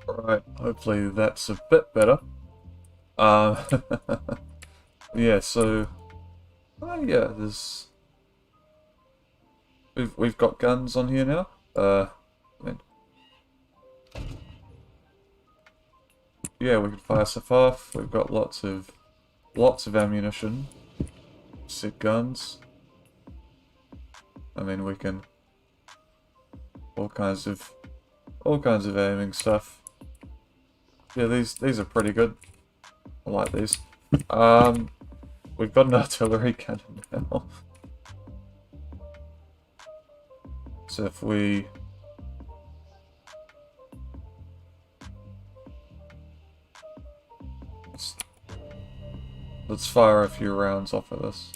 Right, hopefully that's a bit better. Uh, yeah, so yeah, there's we've got guns on here now. I mean, yeah, we can fire stuff off. We've got lots of ammunition. Said guns. I mean, we can all kinds of aiming stuff. Yeah, these are pretty good. I like these. Um, we've got an artillery cannon now. So if we let's fire a few rounds off of this.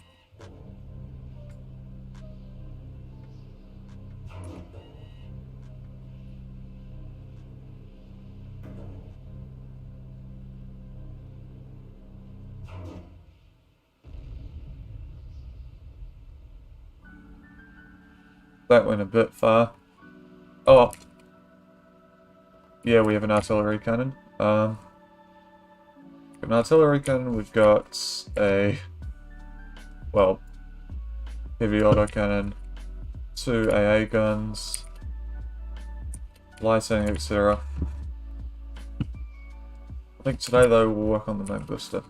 That went a bit far. Oh, yeah, we have an artillery cannon. An artillery cannon. We've got a heavy autocannon, 2 AA guns, lighting, etc. I think today though we'll work on the main booster.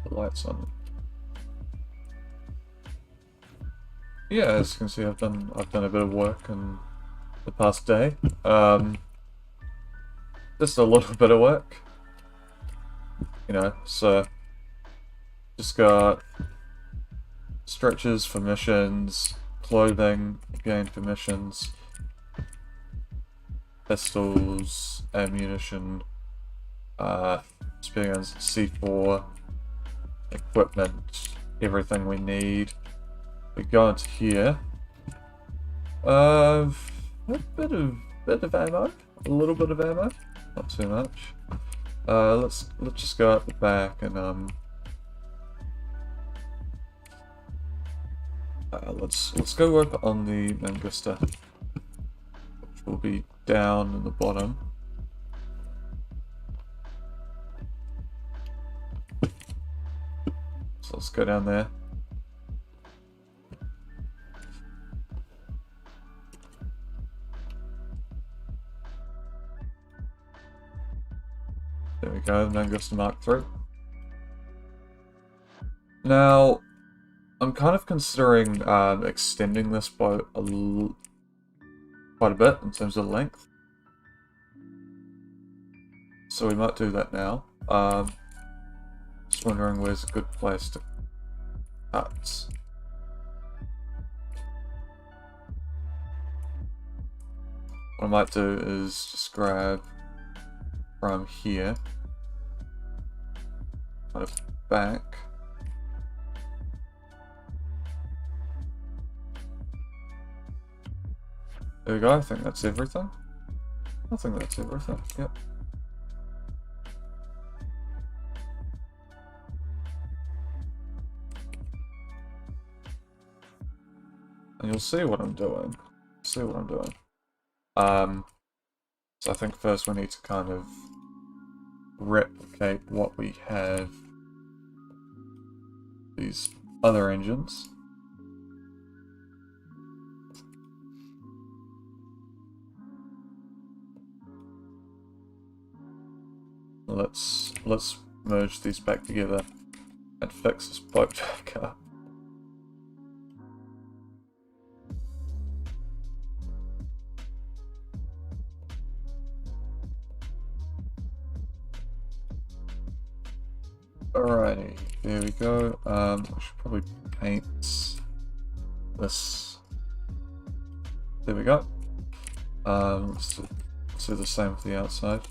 The lights on. Yeah, as you can see, I've done a bit of work in the past day. Just a little bit of work, you know. So just got stretchers for missions, clothing again for missions, pistols, ammunition, spear guns, C4, equipment, everything we need. We go into here. A bit of ammo, a little bit of ammo, not too much. Let's just go out the back and let's go work on the Mangusta, which will be down in the bottom. So let's go down there. There we go, Mangusta Mark III. Now, I'm kind of considering extending this by quite a bit in terms of length. So we might do that now. Just wondering where's a good place to cut. What I might do is just grab from here, kind of back. There we go, I think that's everything. I think that's everything, yep. And you'll see what I'm doing. So I think first we need to kind of replicate what we have. These other engines. Let's merge these back together and fix this boat back up. Alrighty, there we go. I should probably paint this. There we go. Let's do the same with the outside.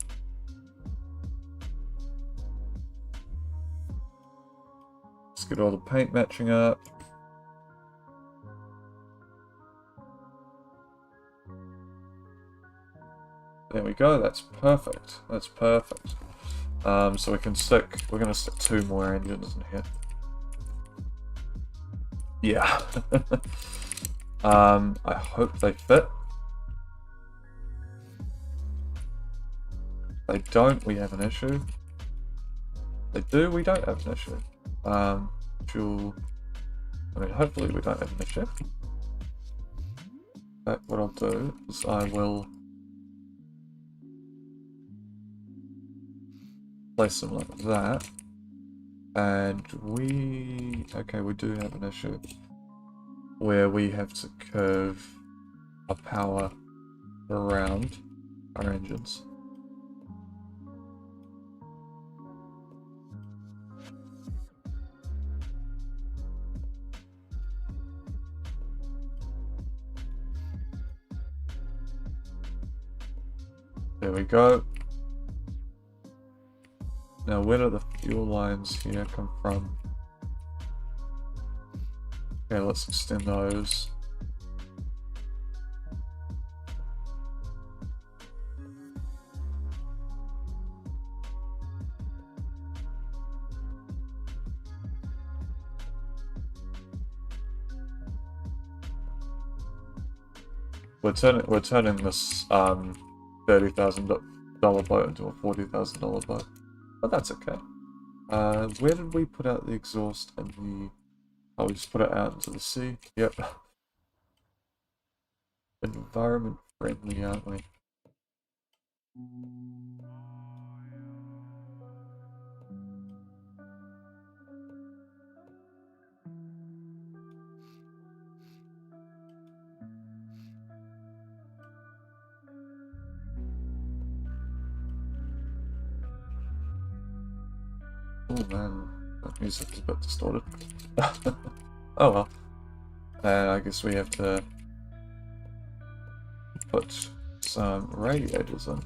Let's get all the paint matching up. There we go, that's perfect. That's perfect. So we're gonna stick 2 more engines in here. Yeah. I hope they fit. If they don't, we have an issue. If they do, we don't have an issue. Hopefully we don't have an issue. But what I'll do is I will place them like that. And we do have an issue where we have to curve our power around our engines. There we go. Now, where do the fuel lines here come from? Okay, let's extend those. We're turning this $30,000 boat into a $40,000 boat, but that's okay. Where did we put out the exhaust and the? Oh, we just put it out into the sea. Yep. Environment friendly, aren't we? Oh man, that music is a bit distorted. Oh well. I guess we have to put some radiators in.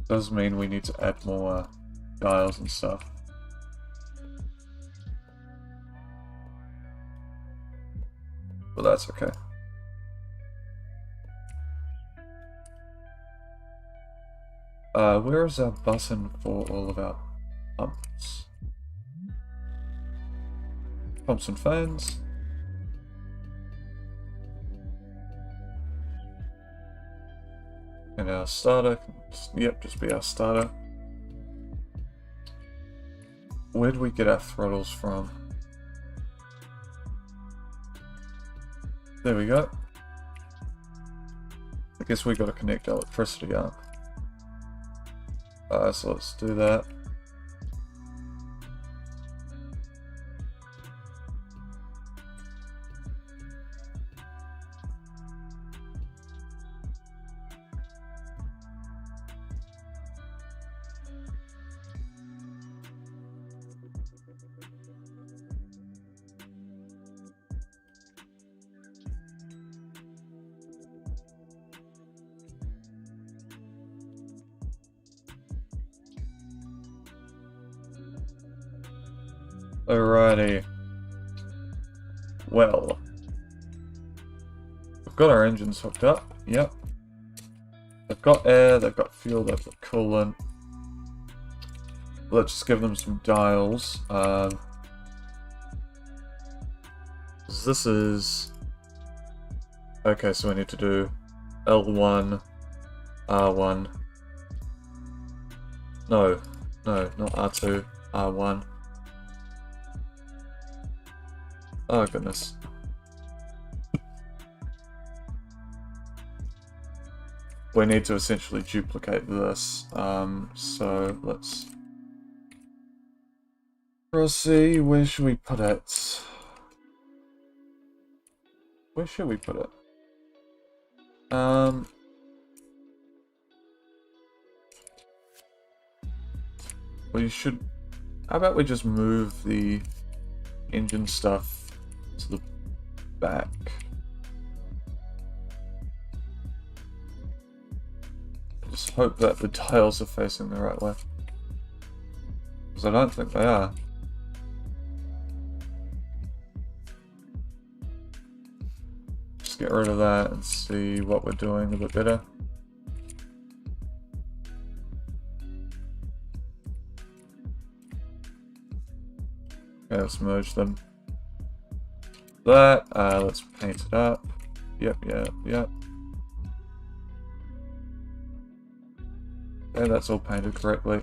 Does mean we need to add more dials and stuff. But that's okay. Where is our button for all of our pumps? Pumps and fans. And our starter can, yep, just be our starter. Where do we get our throttles from? There we go. I guess we got to connect electricity up. So let's do that. Alrighty. Well, we've got our engines hooked up. Yep. They've got air, they've got fuel, they've got coolant. Let's just give them some dials. This is... Okay, so we need to do L1, R1. No, not R2, R1. Oh goodness. We need to essentially duplicate this. So let's see, where should we put it? Where should we put it? We should... How about we just move the engine stuff to the back. Just hope that the dials are facing the right way. Because I don't think they are. Just get rid of that and see what we're doing a bit better. Okay, let's merge them. Let's paint it up. Yep. Okay, that's all painted correctly.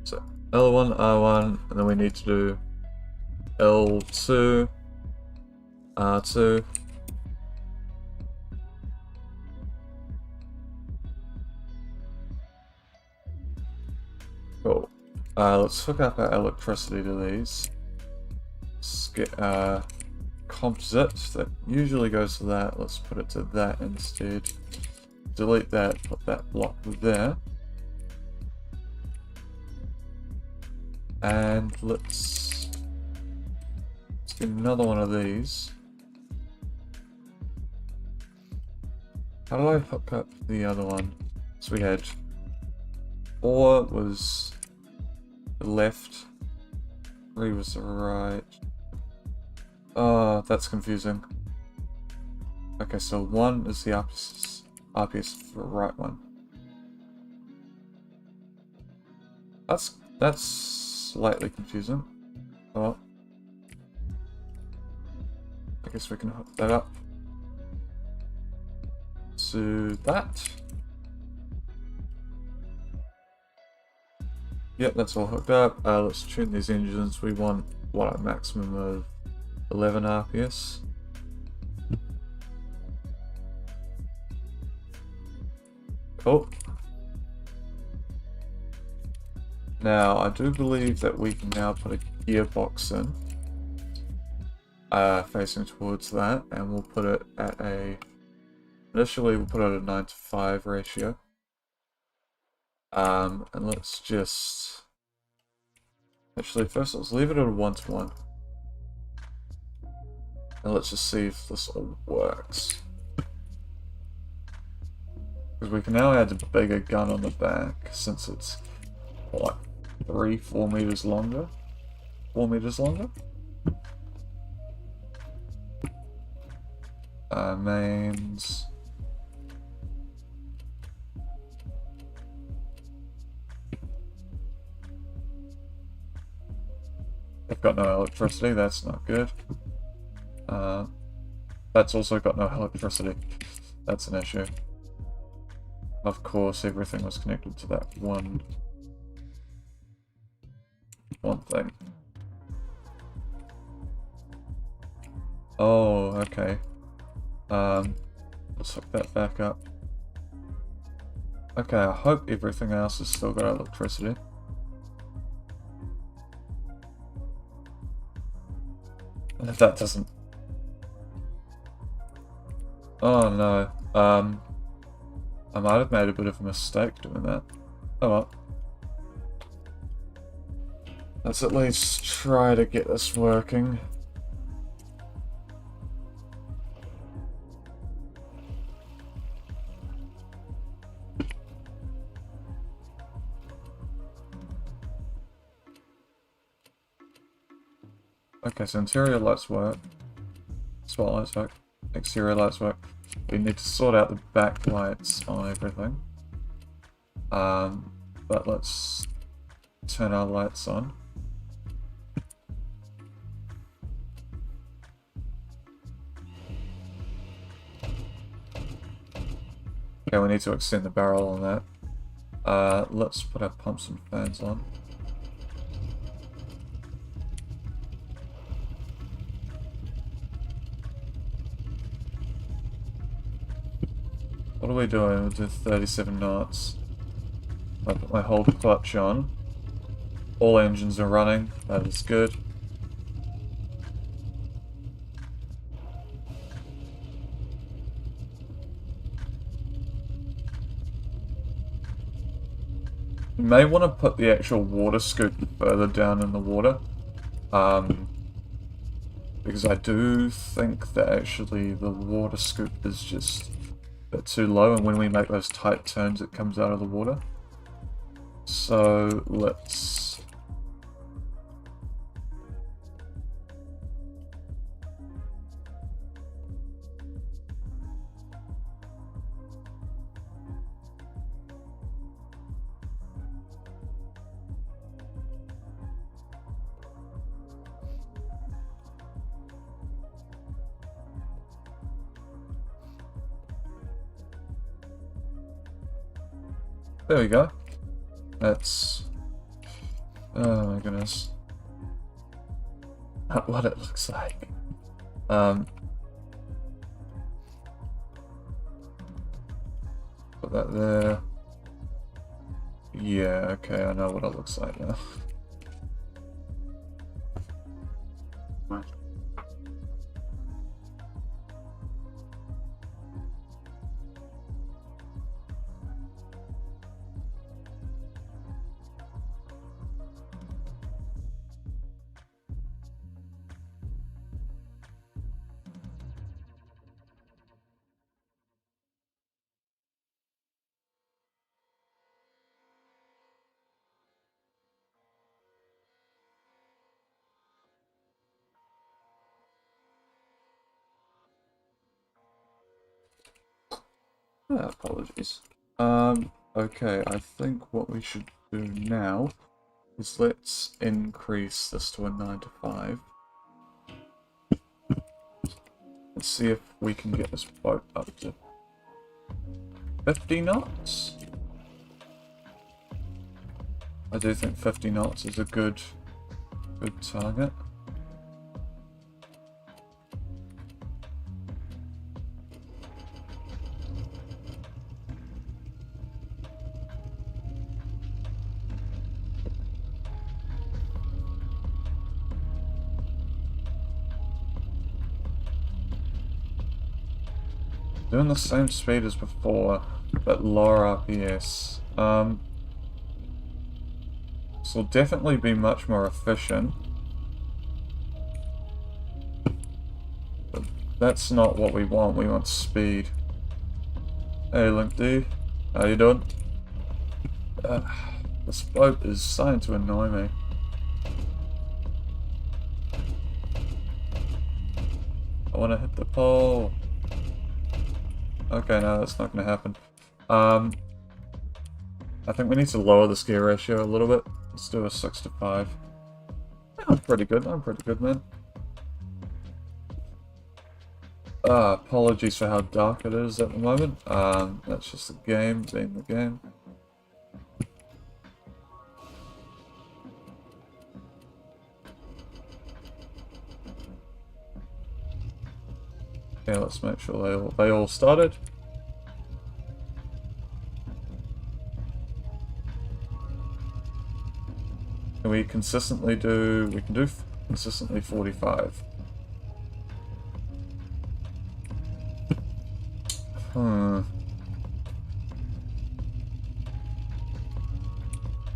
So L1, R1, and then we need to do L2, R2. Cool. Let's hook up our electricity to these. Let's get composite that usually goes to that. Let's put it to that instead. Delete that, put that block there. And let's get another one of these. How do I hook up the other one? So we had 4 was the left, 3 was the right. Oh, that's confusing. Okay, so 1 is the RPS for the right one. That's slightly confusing. Oh well. I guess we can hook that up to that. Yep, that's all hooked up. Let's tune these engines. We want, what, a maximum of 11 RPS. Cool. Now, I do believe that we can now put a gearbox in, facing towards that, and we'll put it at a, initially we'll put it at a 9:5 ratio. And let's just, actually first let's leave it at a 1:1. And let's just see if this all works. Because we can now add a bigger gun on the back, since it's, what, 3-4 meters longer? 4 meters longer? Mains. They've got no electricity, that's not good. That's also got no electricity. That's an issue. Of course, everything was connected to that one thing. Oh, okay. Let's hook that back up. Okay, I hope everything else has still got electricity. And if that doesn't... Oh no. I might have made a bit of a mistake doing that. Oh well. Let's at least try to get this working. Okay, so interior lights work. Spotlights work. Exterior lights work. We need to sort out the back lights on everything. But let's turn our lights on. Okay, we need to extend the barrel on that. Let's put our pumps and fans on. What are we doing? We'll do 37 knots. I put my whole clutch on. All engines are running. That is good. You may want to put the actual water scoop further down in the water. Because I do think that actually the water scoop is just a bit too low, and when we make those tight turns it comes out of the water. So let's... There we go. That's... oh my goodness. Not what it looks like. Put that there. Yeah, okay, I know what it looks like now. Apologies. Okay, I think what we should do now is let's increase this to a 9 to 5. Let's see if we can get this boat up to 50 knots. I do think 50 knots is a good target. Doing the same speed as before, but lower RPS. This will definitely be much more efficient. But that's not what we want speed. Hey Link D, how you doing? This boat is starting to annoy me. I want to hit the pole. Okay, no, that's not going to happen. I think we need to lower the gear ratio a little bit. Let's do a 6 to 5. Yeah, I'm pretty good, man. Apologies for how dark it is at the moment. That's just the game being the game. Okay, let's make sure they all started. Can we consistently do... we can do consistently 45.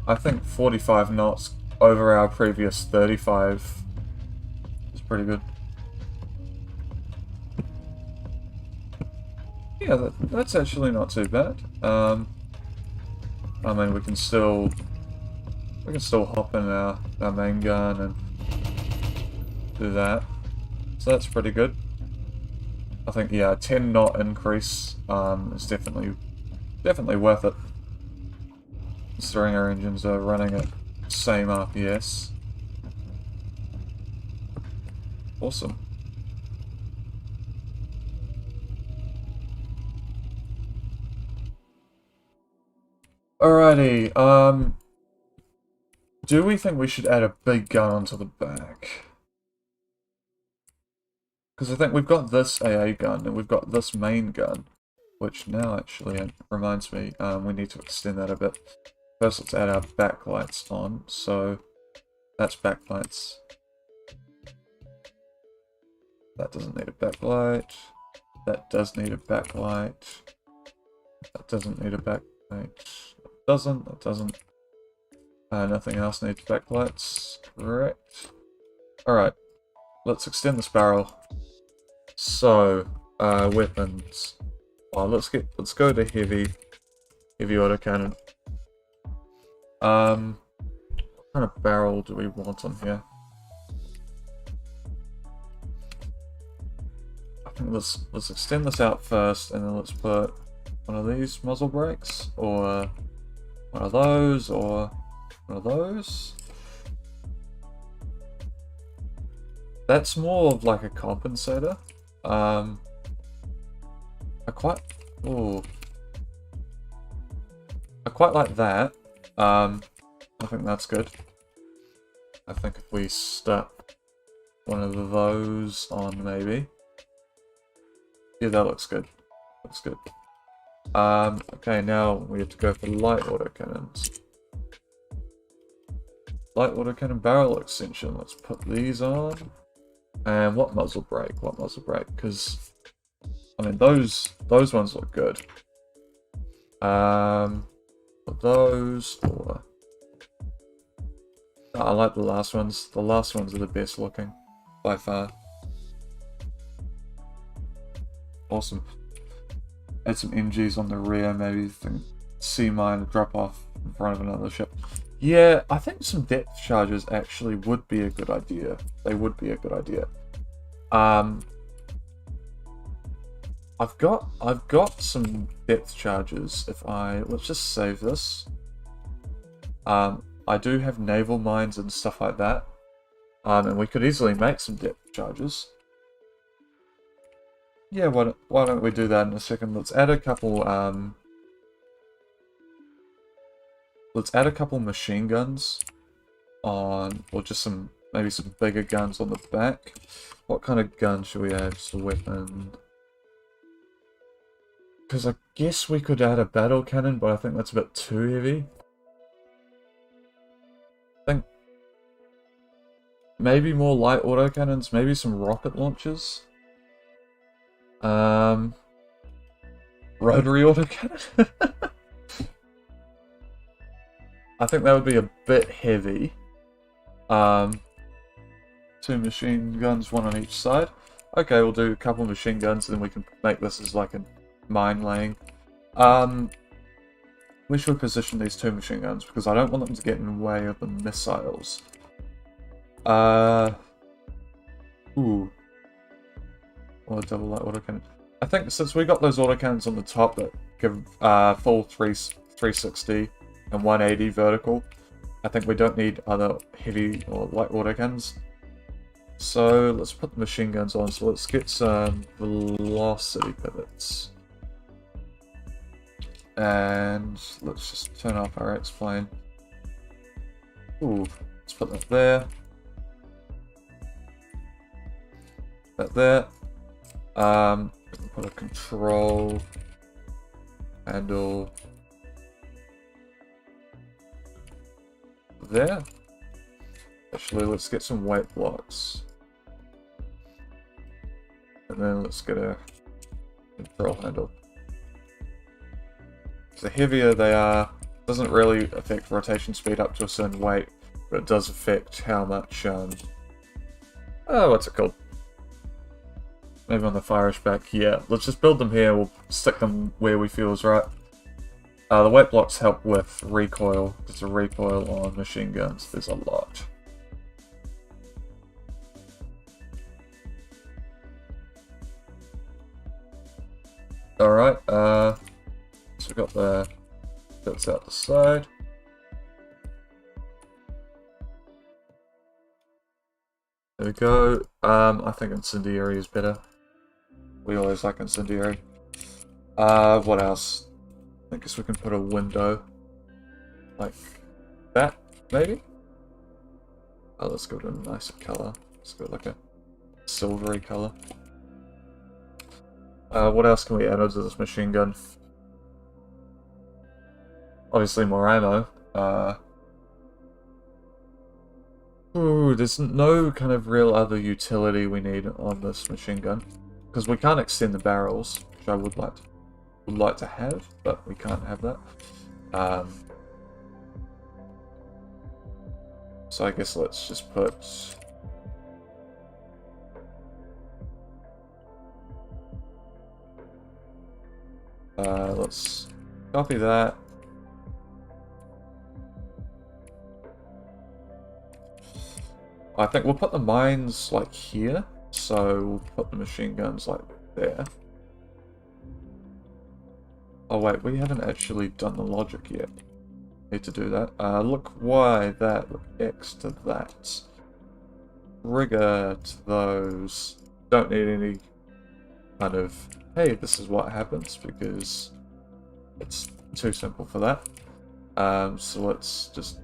I think 45 knots over our previous 35 is pretty good. Yeah, that's actually not too bad. I mean, we can still hop in our main gun and do that. So that's pretty good. I think, yeah, a 10 knot increase is definitely worth it. Considering our engines are running at same RPS. Awesome. Alrighty, do we think we should add a big gun onto the back? Because I think we've got this AA gun and we've got this main gun, which now actually reminds me, we need to extend that a bit. First, let's add our backlights on. So that's backlights. That doesn't need a backlight. That does need a backlight. That doesn't need a backlight. That doesn't. Nothing else needs backlights. Correct. Alright. let's extend this barrel. So, weapons. Oh, let's go to heavy autocannon. What kind of barrel do we want on here? I think let's extend this out first, and then let's put one of these muzzle brakes, or one of those, or one of those. That's more of like a compensator. I quite like that. I think that's good. I think if we stuck one of those on, maybe. Yeah, that looks good. Looks good. Okay, now we have to go for light autocannons. Light autocannon barrel extension. Let's put these on. And what muzzle brake? What muzzle brake? Because I mean, those ones look good. Put those, or I like the last ones. The last ones are the best looking by far. Awesome. Add some MGs on the rear, maybe C mine drop off in front of another ship. Yeah, I think some depth charges actually would be a good idea. They would be a good idea. I've got some depth charges. Let's just save this. I do have naval mines and stuff like that. And we could easily make some depth charges. Yeah, why don't we do that in a second? Let's add a couple machine guns on, or just maybe some bigger guns on the back. What kind of gun should we add? Just a weapon. Because I guess we could add a battle cannon, but I think that's a bit too heavy. I think maybe more light autocannons, maybe some rocket launchers. Rotary autocannon? I think that would be a bit heavy. 2 machine guns, 1 on each side. Okay, we'll do a couple machine guns, and then we can make this as like a mine laying. We should position these 2 machine guns because I don't want them to get in the way of the missiles. Ooh. Or double light autocannon. I think since we got those autocannons on the top that give full 360 and 180 vertical, I think we don't need other heavy or light autocannons. So let's put the machine guns on. So let's get some velocity pivots. And let's just turn off our X-plane. Ooh, let's put that there. That there. Put a control handle there. Actually, let's get some weight blocks. And then let's get a control handle. The heavier they are, doesn't really affect rotation speed up to a certain weight, but it does affect how much, what's it called? Maybe on the Firish back. Yeah, let's just build them here. We'll stick them where we feel is right. The weight blocks help with recoil. There's a recoil on machine guns. There's a lot. Alright, so we've got the bits out the side. There we go. I think incendiary is better. We always like incendiary. What else? I guess we can put a window like that, maybe? Oh, let's go to a nicer color. Let's go like a silvery color. What else can we add to this machine gun? Obviously more ammo. Ooh, there's no kind of real other utility we need on this machine gun. Because we can't extend the barrels, which I would like to have, but we can't have that. So I guess let's just put let's copy that. I think we'll put the mines like here, so we'll put the machine guns like there. Oh wait, we haven't actually done the logic yet. Need to do that. Look Y, that, look X to that. Trigger to those. Don't need any kind of, hey, this is what happens, because it's too simple for that. So let's just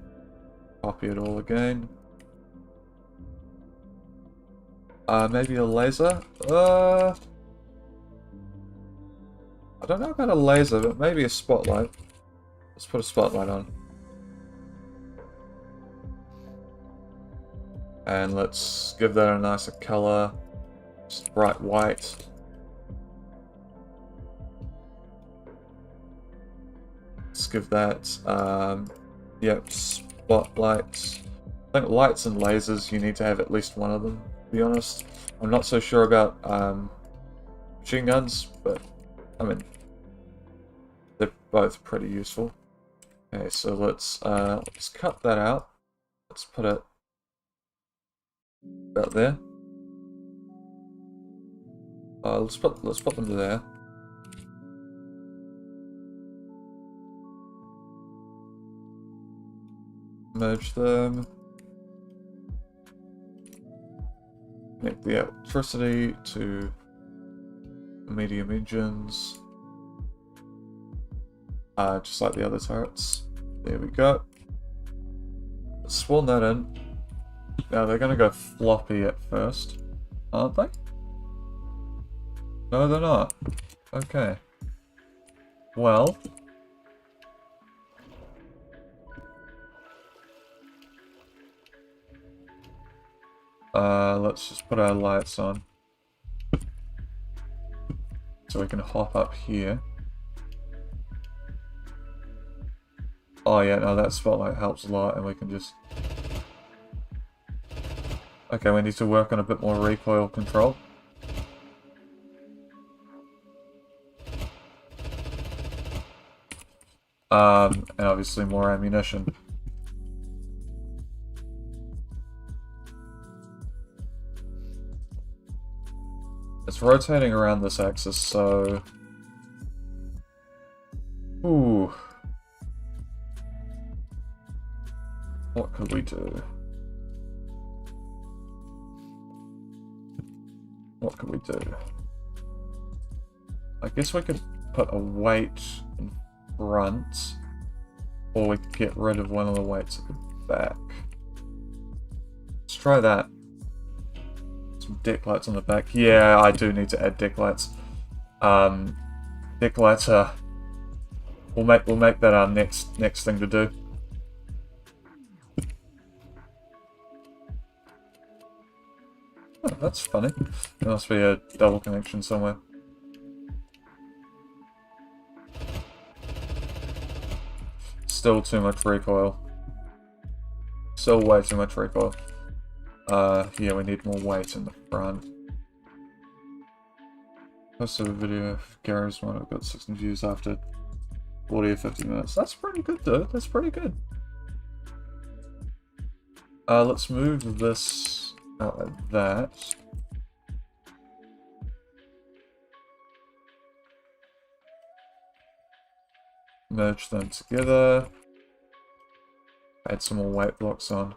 copy it all again. Maybe a laser? I don't know about a laser, but maybe a spotlight. Let's put a spotlight on. And let's give that a nicer color. Just bright white. Let's give that, yep, spotlights. I think lights and lasers, you need to have at least one of them, to be honest. I'm not so sure about machine guns, but I mean, they're both pretty useful. Okay, so let's cut that out. Let's put it about there. Let's put them there. Merge them. Connect the electricity to medium engines. Just like the other turrets. There we go. Let's spawn that in. Now they're gonna go floppy at first, aren't they? No, they're not. Okay. Well. Let's just put our lights on. So we can hop up here. Oh yeah, no, that spotlight helps a lot, and we can just... Okay, we need to work on a bit more recoil control. And obviously more ammunition. It's rotating around this axis, so... Ooh. What could we do? What could we do? I guess we could put a weight in front, or we could get rid of one of the weights at the back. Let's try that. Some deck lights on the back. Yeah, I do need to add deck lights. Deck lights are... We'll make that our next thing to do. Oh, that's funny. There must be a double connection somewhere. Still too much recoil. Still way too much recoil. Yeah, we need more weight in the front. Posted a video of Gary's one. I've got 16 views after 40 or 50 minutes. That's pretty good, though. That's pretty good. Let's move this out like that. Merge them together. Add some more weight blocks on.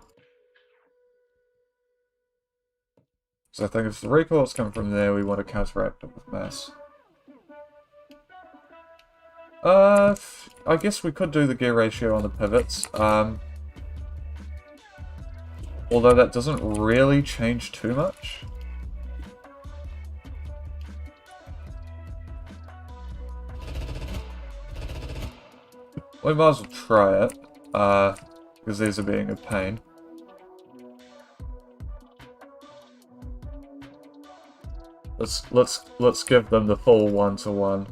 So I think if the recoil is coming from there, we want to counteract it with mass. I guess we could do the gear ratio on the pivots. Although that doesn't really change too much. We might as well try it, because these are being a pain. Let's give them the full 1-to-1.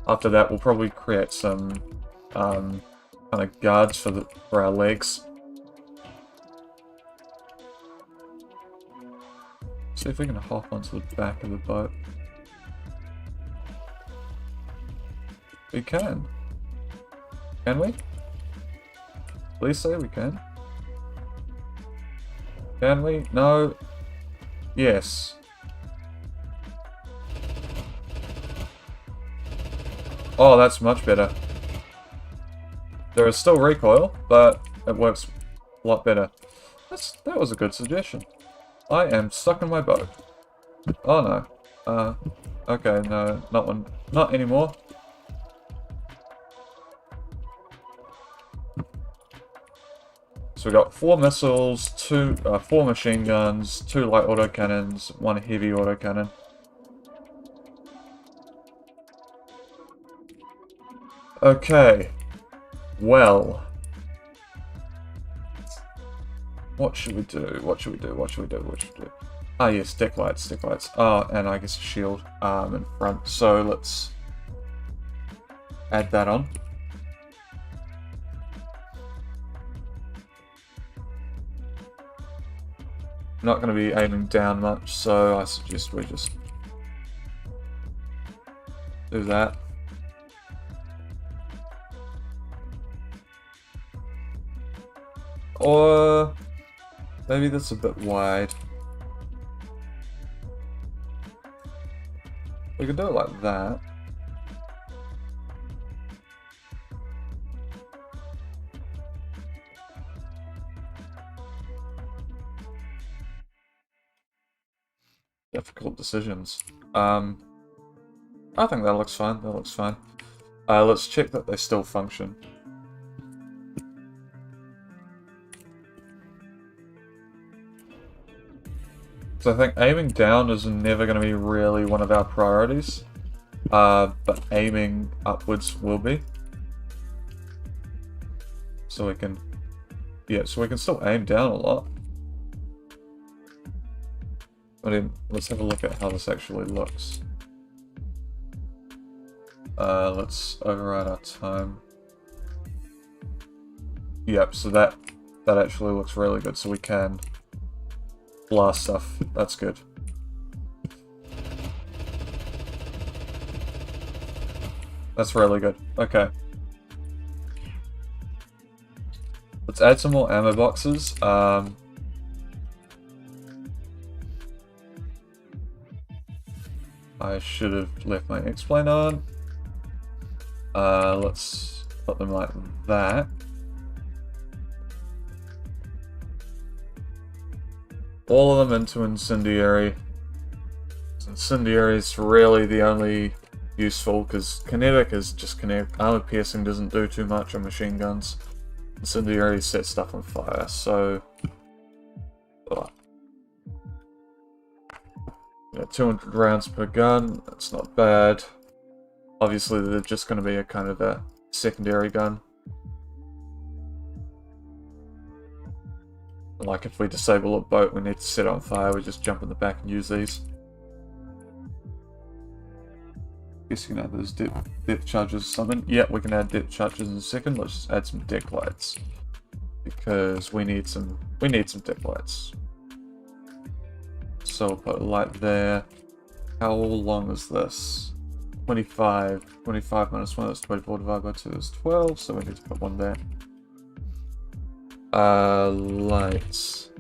After that, we'll probably create some kind of guards for our legs. See if we can hop onto the back of the boat. We can. Can we? Please say we can. Can we? No. Yes. Oh, that's much better. There is still recoil, but it works a lot better. That was a good suggestion. I am stuck in my boat. Oh no. Okay, no, not anymore. So we got 4 missiles, 4 machine guns, 2 light autocannons, 1 heavy autocannon. Okay. Well. What should we do? What should we do? What should we do? What should we do? Ah yes, deck lights, deck lights. Oh, and I guess a shield in front. So let's add that on. Not going to be aiming down much, so I suggest we just do that. Or maybe that's a bit wide. We could do it like that. Difficult decisions. I think that looks fine. That looks fine. Let's check that they still function. So I think aiming down is never going to be really one of our priorities, but aiming upwards will be. So we can, yeah, so we can still aim down a lot. But then let's have a look at how this actually looks. Let's override our time. Yep, so that actually looks really good. So we can blast stuff. That's good. That's really good. Okay. Let's add some more ammo boxes. I should have left my X-Plane on. Let's put them like that. All of them into Incendiary. Incendiary is really the only useful, because Kinetic is just kinetic. Armor Piercing doesn't do too much on machine guns. Incendiary sets stuff on fire, so... Yeah, 200 rounds per gun, that's not bad. Obviously they're just going to be a kind of a secondary gun. Like if we disable a boat we need to set it on fire, we just jump in the back and use these. Guess you can add those depth charges or something. Yeah, we can add depth charges in a second. Let's just add some deck lights. Because we need some deck lights. So we'll put a light there. How long is this? 25. 25 minus 1 is 24 divided by 2 is 12, so we need to put one there. Lights.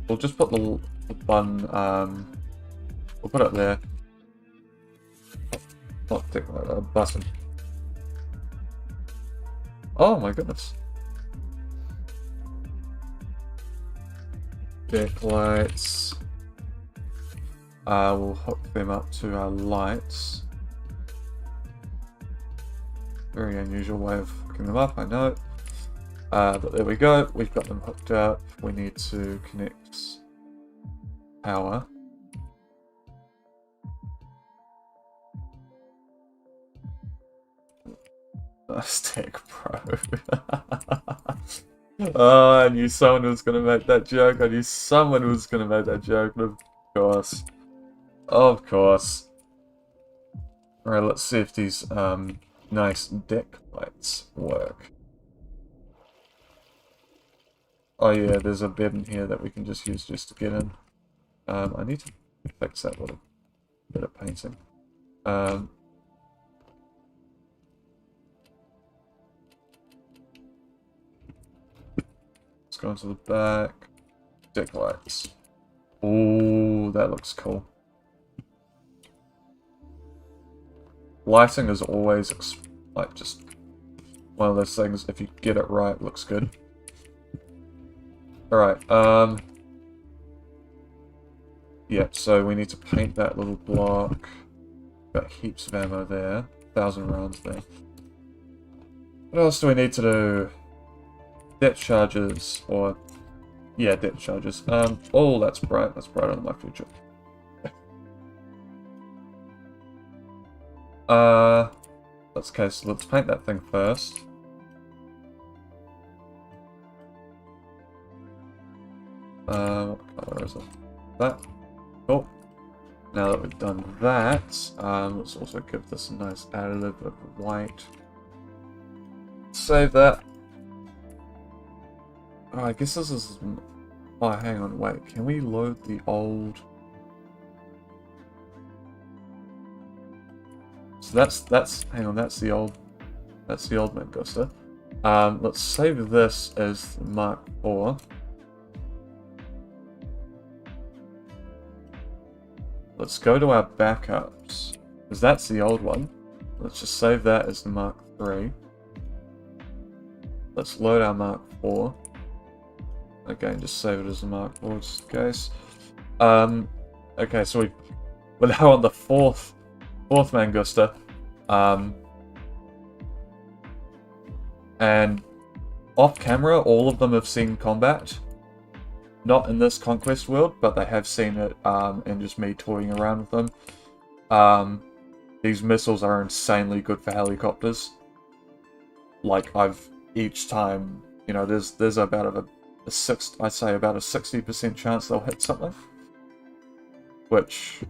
We'll just put the button, we'll put it there. Not a button. Oh my goodness. Deck lights. We'll hook them up to our lights. Very unusual way of hooking them up, I know. But there we go, we've got them hooked up. We need to connect power. Stack Pro. Oh, I knew someone was going to make that joke. I knew someone was going to make that joke. Of course. Of course. Alright, let's see if these nice deck lights work. Oh yeah, there's a bed in here that we can just use just to get in. I need to fix that little bit of painting. Let's go into the back. Deck lights. Oh, that looks cool. Lighting is always like just one of those things. If you get it right, looks good. All right. Yeah. So we need to paint that little block. Got heaps of ammo there. 1,000 rounds there. What else do we need to do? Depth charges, or yeah, depth charges. Oh, that's bright. That's brighter than my future. Okay, so let's paint that thing first. What color is it? That. Cool. Now that we've done that, let's also give this a nice additive of white. Save that. Oh, I guess this is... Oh, hang on, wait. Can we load the old... So that's... Hang on, that's the old Mangusta. Let's save this as Mark IV. Let's go to our backups, because that's the old one. Let's just save that as the Mark III. Let's load our Mark IV. Again, just save it as a Mark IV, just in case. Okay, so we're now on the fourth Mangusta. And off camera, all of them have seen combat. Not in this Conquest world, but they have seen it in just me toying around with them. These missiles are insanely good for helicopters. Like, each time, you know, there's about I'd say about a 60% chance they'll hit something. Which,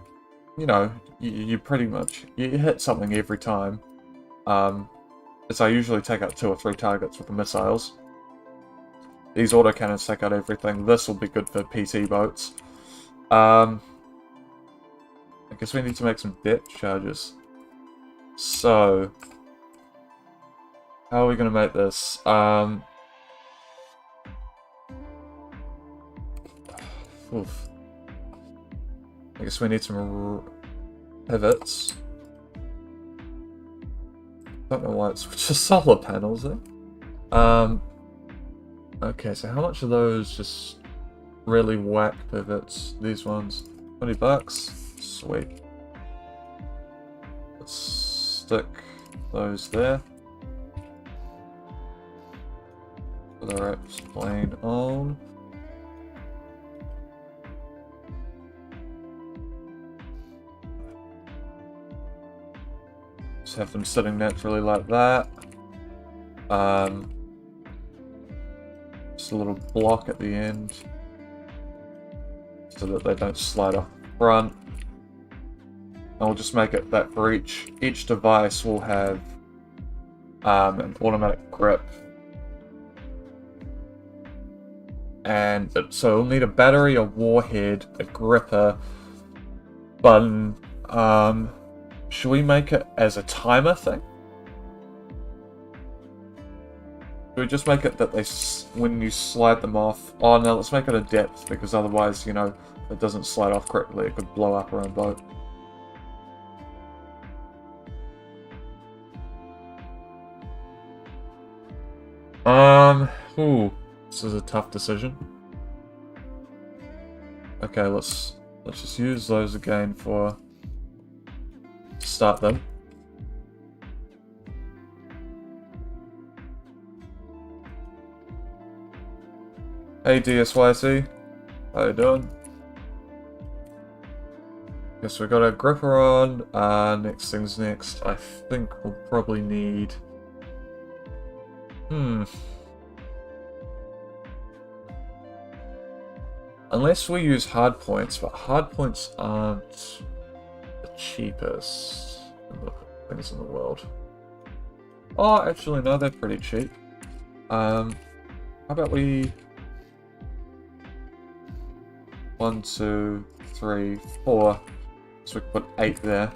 you know, you pretty much, you hit something every time. So I usually take out 2 or 3 targets with the missiles. These autocannons take out everything. This will be good for PT boats. I guess we need to make some depth charges. So, how are we going to make this? Oof. I guess we need some pivots. Don't know why it's just solar panels there. Okay, so how much are those just really whack pivots? These ones, 20 bucks. Sweet. Let's stick those there. Put the wraps plain on. Just have them sitting naturally like that. Just a little block at the end so that they don't slide off the front. And we'll just make it that for each device will have an automatic grip. And so we'll need a battery, a warhead, a gripper, button. Should we make it as a timer thing? Should we just make it that when you slide them off... Oh no, let's make it a depth, because otherwise, you know, if it doesn't slide off correctly, it could blow up our own boat. Ooh, this is a tough decision. Okay, let's just use those again to start them. Hey DSYC, how you doing? Guess we got our gripper on. Next thing's next. I think we'll probably need... Unless we use hard points, but hard points aren't the cheapest things in the world. Oh, actually no, they're pretty cheap. How about we 1, 2, 3, 4. So we can put 8 there.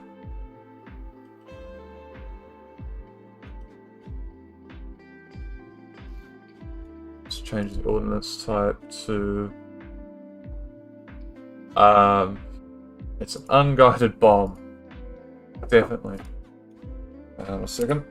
Let's change the ordnance type to... it's an unguided bomb. Definitely. A second.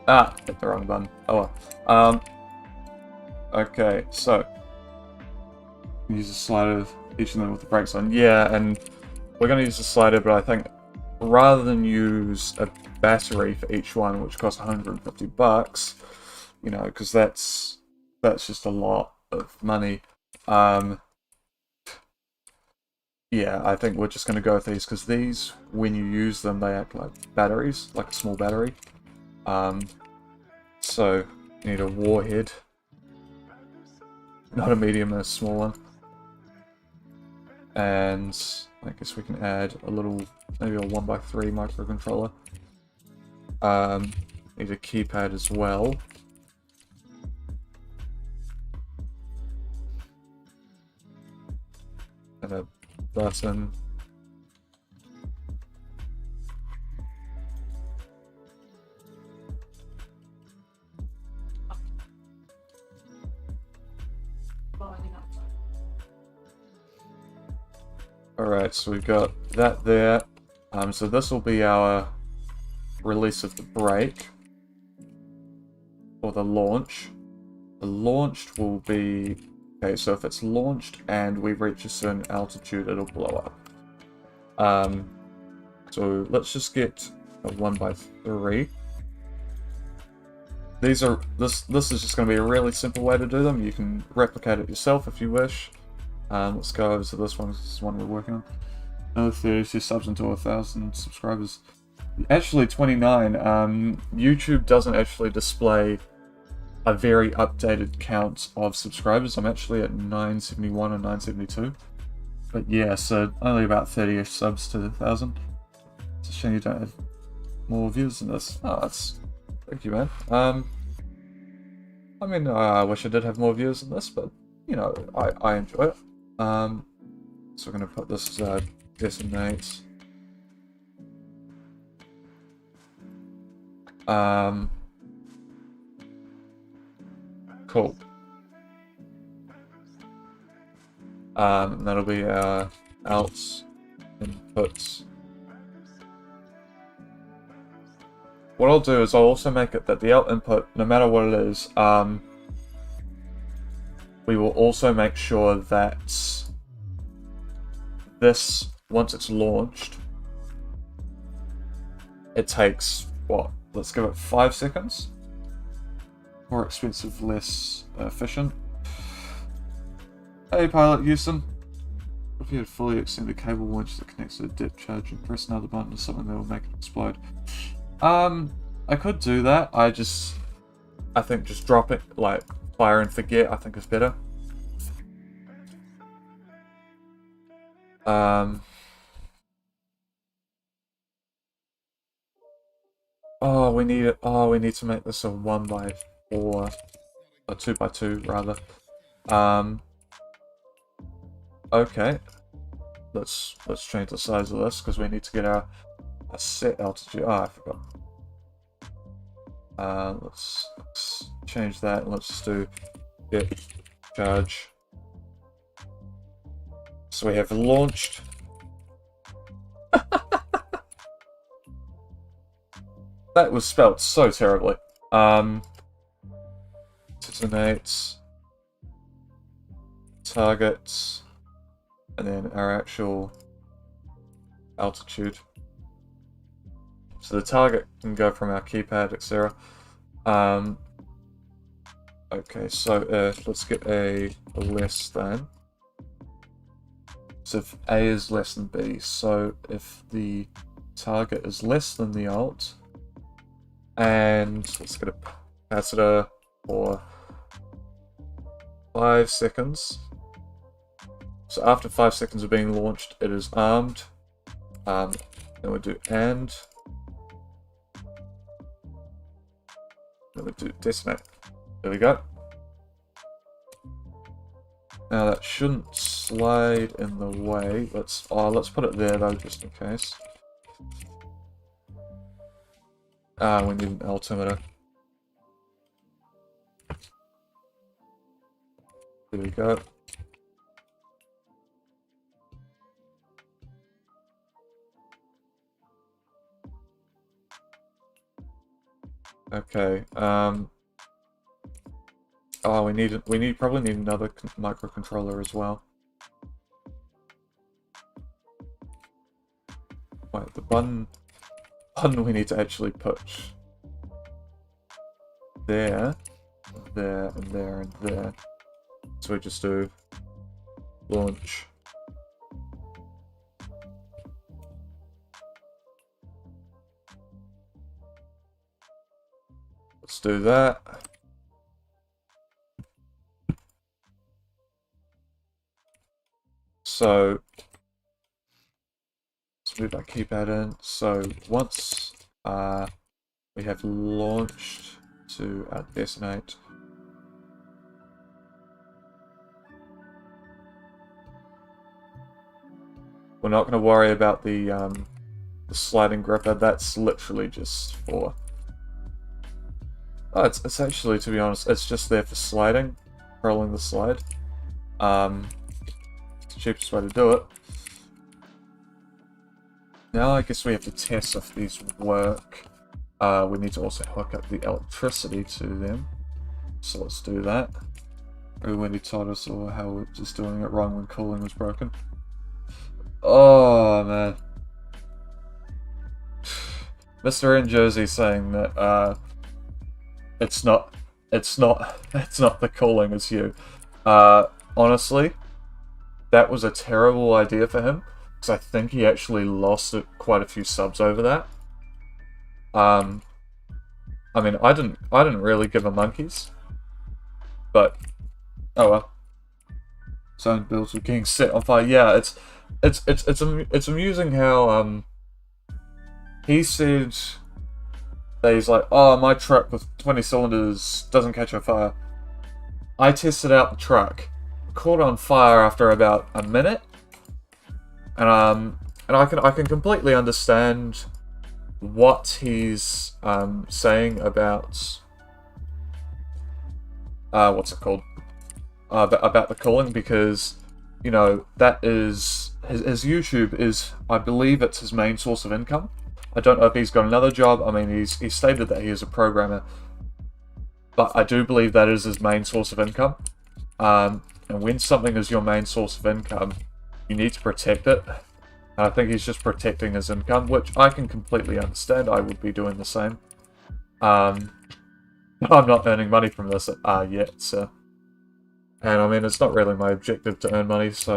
Ah, hit the wrong button. Oh well. Okay, so use a slider, each of them with the brakes on. Yeah, and we're going to use a slider, but I think rather than use a battery for each one, which costs 150 bucks, you know, because that's just a lot of money. Yeah, I think we're just going to go with these, because these, when you use them, they act like batteries, like a small battery. So, you need a warhead. Not a medium, a small one. And I guess we can add a little, maybe a 1x3 microcontroller. Need a keypad as well. And a button. Alright, so we've got that there. So this will be our release of the brake. Or the launch. The launched will be... Okay, so if it's launched and we reach a certain altitude, it'll blow up. So let's just get a 1x3. These are... This is just going to be a really simple way to do them. You can replicate it yourself if you wish. Let's go over to this one, because this is one we're working on. Another 32 subs into 1,000 subscribers. Actually, 29. YouTube doesn't actually display a very updated count of subscribers. I'm actually at 971 and 972. But yeah, so only about 30-ish subs to 1,000. It's a shame you don't have more views than this. Oh, that's... Thank you, man. I mean, I wish I did have more views than this, but, you know, I enjoy it. So we're going to put this as decimate. Cool. And that'll be our outs, inputs. What I'll do is I'll also make it that the out input, no matter what it is, we will also make sure that this, once it's launched, it takes, what, let's give it 5 seconds? More expensive, less efficient. Hey Pilot Houston, if you had fully extended cable winch that connects to a depth charge and press another button or something that will make it explode. I could do that, I think just drop it, like, fire and forget, I think is better. Oh, we need it. Oh, we need to make this a 1x4, a 2x2 rather. Okay. Let's change the size of this because we need to get our set altitude. Ah, I forgot. Let's change that. Let's just do depth charge. So we have launched. That was spelled so terribly. Detonate, target, and then our actual altitude. So the target can go from our keypad, etc. Okay, so let's get a less than. So if A is less than B, so if the target is less than the alt, and let's get a capacitor for 5 seconds. So after 5 seconds of being launched, it is armed. Then we'll do and. Then we'll do decimate. There we go. Now that shouldn't slide in the way. Let's put it there though, just in case. We need an altimeter. There we go. Okay. Oh, we probably need another microcontroller as well. Wait, the button we need to actually push there, there, and there, and there. So we just do launch. Let's do that. So let's move that keypad in. So once we have launched to our decimate, we're not going to worry about the sliding gripper. That's literally just for... Oh, it's actually, to be honest, it's just there for sliding, controlling the slide. It's the cheapest way to do it. Now I guess we have to test if these work. We need to also hook up the electricity to them. So let's do that. Wendy told us how we're just doing it wrong when cooling was broken. Oh man. Mr. N Jersey saying that it's not the cooling, it's you. Honestly, that was a terrible idea for him, because I think he actually lost quite a few subs over that. I mean, I didn't really give a monkeys, but oh well. Zone builds were getting set on fire. Yeah, it's amusing how he said that he's like, oh, my truck with 20 cylinders doesn't catch on fire. I tested out the truck, caught on fire after about a minute, and I can completely understand what he's saying about what's it called, about the cooling, because you know that is his YouTube is, I believe it's his main source of income. I don't know if he's got another job. I mean, he stated that he is a programmer, but I do believe that is his main source of income. And when something is your main source of income, you need to protect it. And I think he's just protecting his income, which I can completely understand. I would be doing the same. I'm not earning money from this yet, so. And I mean, it's not really my objective to earn money, so.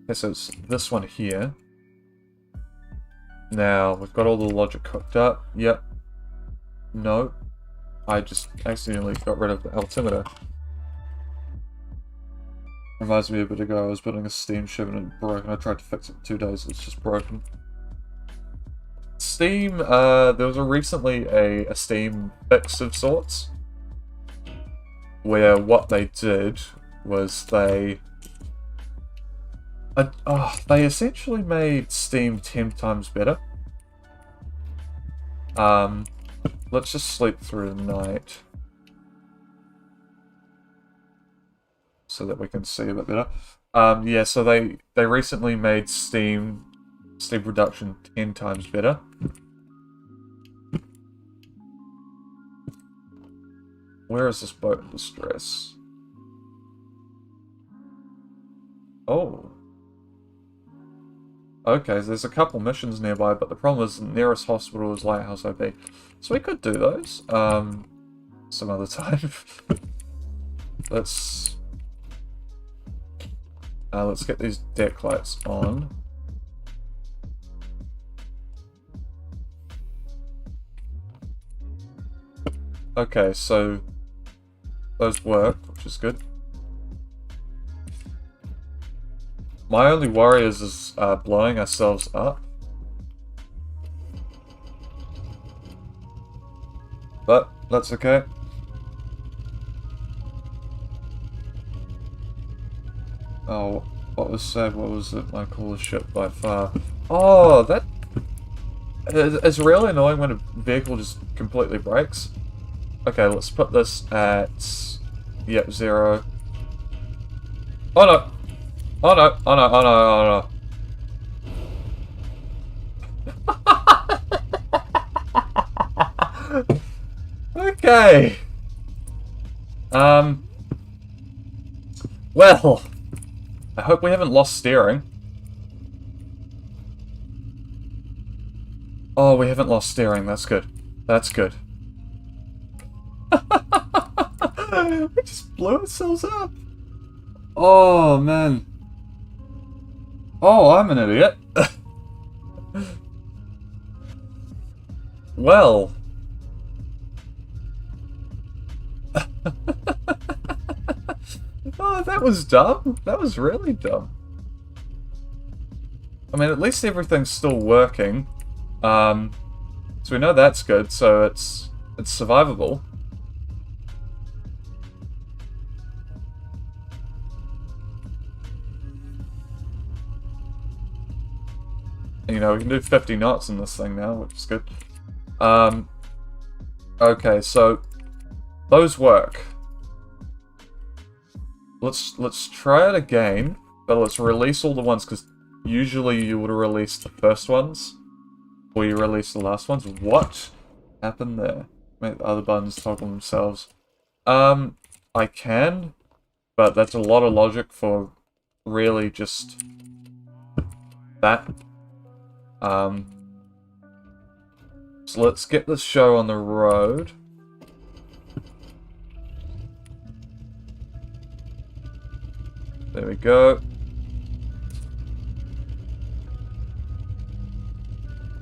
Okay, so it's this one here. Now, we've got all the logic cooked up. Yep. No. I just accidentally got rid of the altimeter. Reminds me a bit ago, I was building a Steam ship and it broke, and I tried to fix it in 2 days, it's just broken. Steam, there was recently a Steam fix of sorts, where what they did was they essentially made Steam 10 times better. Let's just sleep through the night so that we can see a bit better. Yeah, so they recently made Steam production 10 times better. Where is this boat in distress? Oh. Okay, so there's a couple missions nearby, but the problem is the nearest hospital is Lighthouse OP. So we could do those some other time. Let's Let's get these deck lights on. Okay, so those work, which is good. My only worry is blowing ourselves up. But that's okay. Oh, what was said? What was it? My coolest ship by far. Oh, that... It's really annoying when a vehicle just completely breaks. Okay, let's put this at... Yep, 0. Oh no! Oh no! Oh no! Oh no! Oh no! Okay! Well... I hope we haven't lost steering. Oh, we haven't lost steering. That's good. That's good. We just blew ourselves up. Oh, man. Oh, I'm an idiot. Well. Oh, that was dumb. That was really dumb. I mean, at least everything's still working. So we know that's good, so it's survivable. And, you know, we can do 50 knots in this thing now, which is good. Okay, so those work. Let's try it again, but let's release all the ones, because usually you would release the first ones, or you release the last ones. What happened there? Make the other buttons toggle themselves. I can, but that's a lot of logic for really just that. So let's get this show on the road. There we go.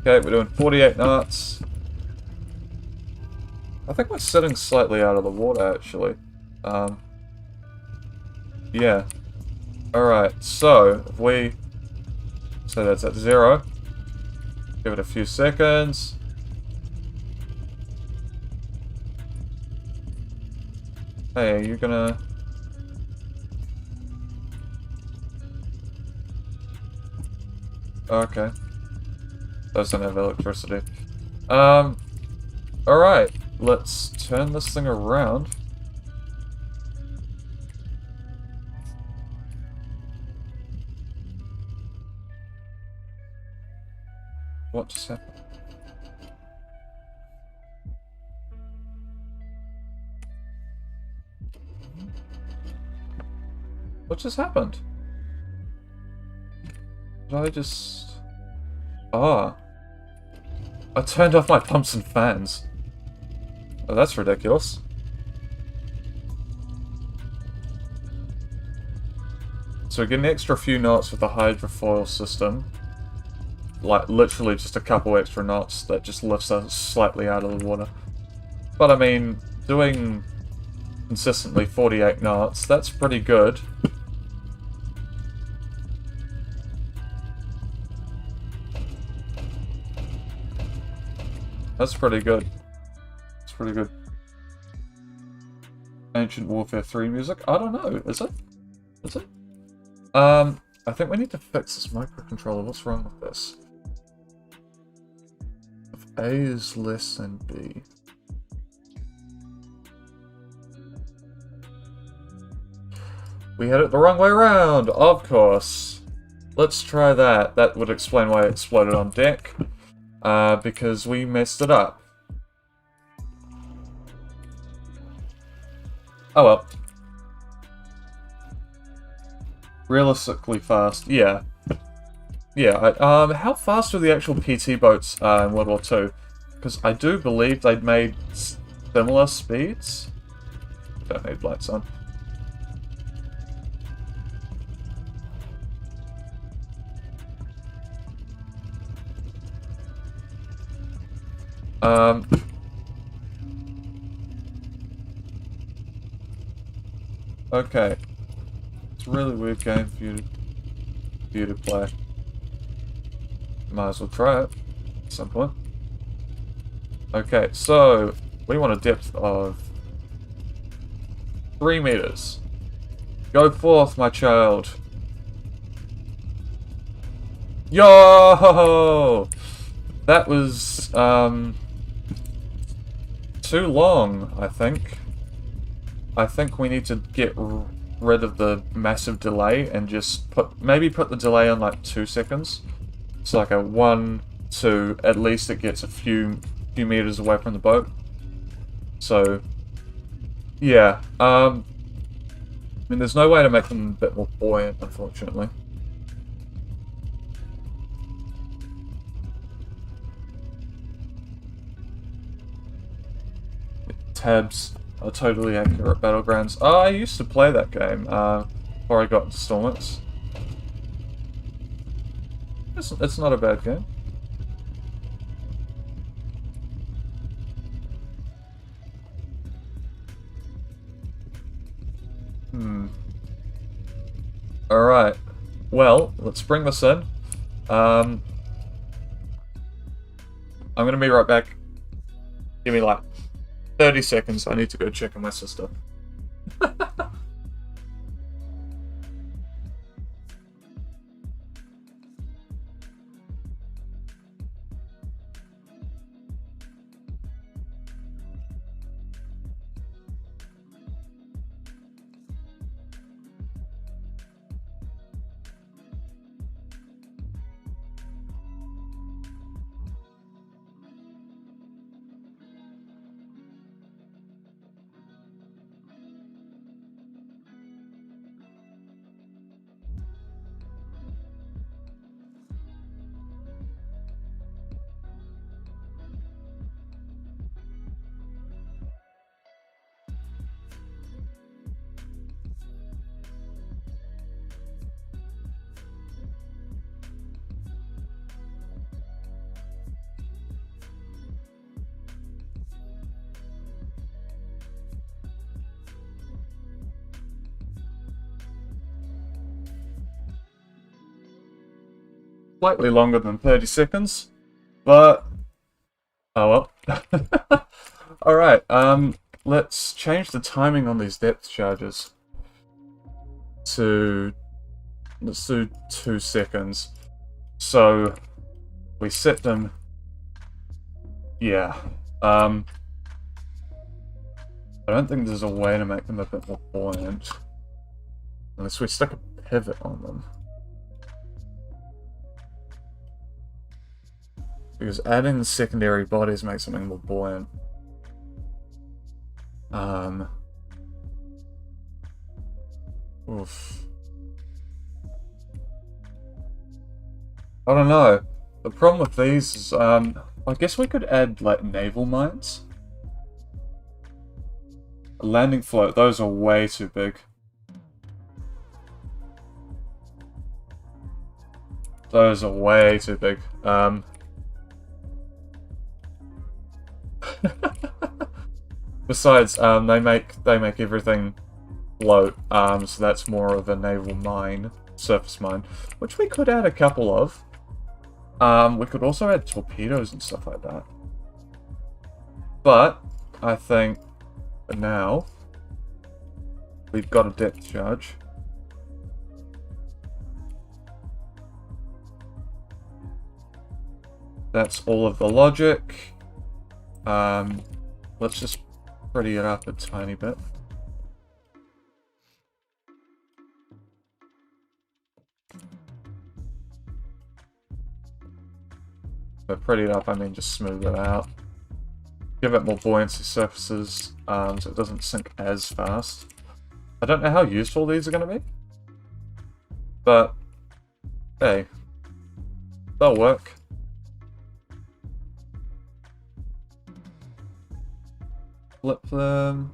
Okay, we're doing 48 knots. I think we're sitting slightly out of the water, actually. Yeah. Alright, so, if we... So that's at 0. Give it a few seconds. Hey, are you gonna... Okay. Those don't have electricity. Alright. Let's turn this thing around. What just happened? What just happened? Did I just... Ah. I turned off my pumps and fans. Oh, that's ridiculous. So we get an extra few knots with the hydrofoil system. Like, literally just a couple extra knots that just lifts us slightly out of the water. But I mean, doing consistently 48 knots, that's pretty good. That's pretty good. It's pretty good. Ancient Warfare 3 music? I don't know. Is it? Is it? I think we need to fix this microcontroller. What's wrong with this? If A is less than B. We had it the wrong way around, of course. Let's try that. That would explain why it exploded on deck. Because we messed it up. Oh well. Realistically fast, yeah. Yeah, how fast were the actual PT boats in World War II? Because I do believe they'd made similar speeds. Don't need lights on. Okay. It's a really weird game for you to play. Might as well try it at some point. Okay, so we want a depth of 3 meters. Go forth, my child. Yo! That was too long, I think. I think we need to get rid of the massive delay and just maybe put the delay on like 2 seconds. It's like a 1, 2, at least it gets a few meters away from the boat. So, yeah. I mean, there's no way to make them a bit more buoyant, unfortunately. Tabs are totally accurate battlegrounds. Oh, I used to play that game before I got into Stormworks. It's not a bad game. Alright. Well, let's bring this in. I'm gonna be right back. Give me like 30 seconds. I need to go check on my sister. Slightly longer than 30 seconds, but oh well. Alright, let's change the timing on these depth charges to, let's do 2 seconds. So we set them, yeah. I don't think there's a way to make them a bit more buoyant unless we stick a pivot on them. Because adding the secondary bodies makes something more buoyant. Oof. I don't know. The problem with these is, I guess we could add, like, naval mines. A landing float, those are way too big. Those are way too big. Besides, they make everything float, so that's more of a naval mine, surface mine, which we could add a couple of. We could also add torpedoes and stuff like that. But I think for now we've got a depth charge. That's all of the logic. Let's just pretty it up a tiny bit. By pretty it up, I mean just smooth it out. Give it more buoyancy surfaces, so it doesn't sink as fast. I don't know how useful these are going to be, but hey, they'll work. Flip them.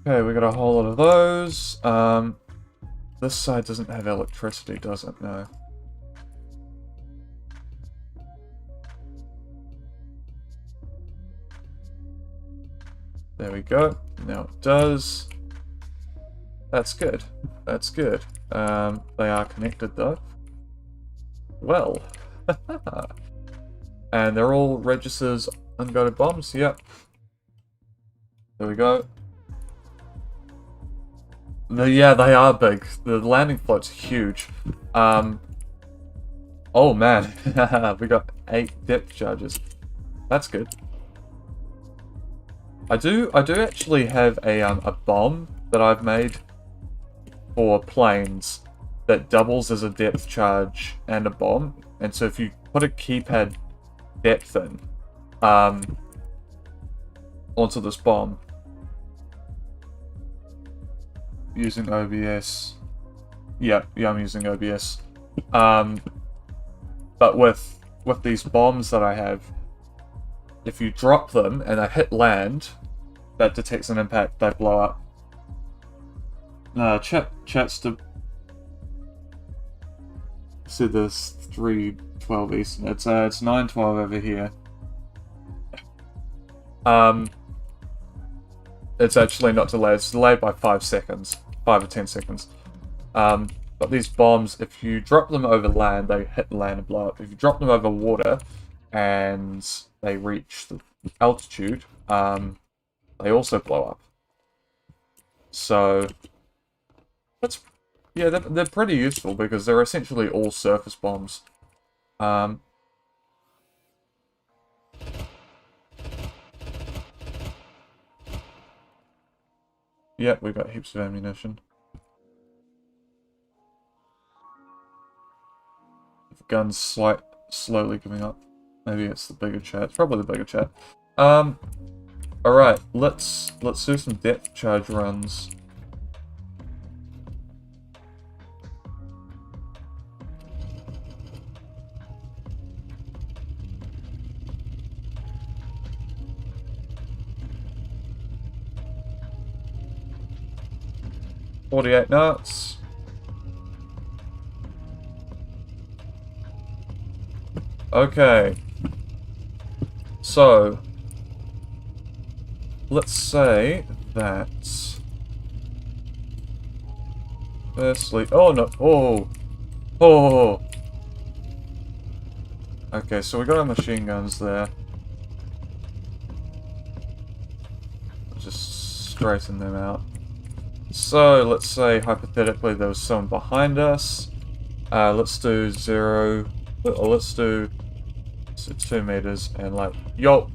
Okay, we got a whole lot of those. This side doesn't have electricity, does it? No. There we go. Now it does. That's good. That's good. They are connected though. Well. And they're all registers unguided bombs. Yep. There we go. Yeah, they are big. The landing float's huge. Oh man. We got 8 depth charges. That's good. I do actually have a bomb that I've made for planes that doubles as a depth charge and a bomb. And so if you put a keypad depth in onto this bomb using OBS. Yeah, I'm using OBS. But with these bombs that I have, if you drop them and they hit land, that detects an impact, they blow up. Chat's to see this 3:12 Eastern. It's 9:12 over here. It's actually not delayed. It's delayed by 5 seconds, 5 or 10 seconds. But these bombs, if you drop them over land, they hit land and blow up. If you drop them over water and they reach the altitude, they also blow up. So that's, yeah, they're pretty useful because they're essentially all surface bombs. Yeah, we've got heaps of ammunition. The gun's slowly giving up. Maybe it's the bigger chat. It's probably the bigger chat. Alright, let's do some depth charge runs. $48 knots. Okay. So, let's say that... Firstly... Oh, no. Oh! Okay, so we got our machine guns there. Just straighten them out. So, let's say, hypothetically, there was someone behind us. Let's do 0... Or let's do... So 2 meters, and like... Yo!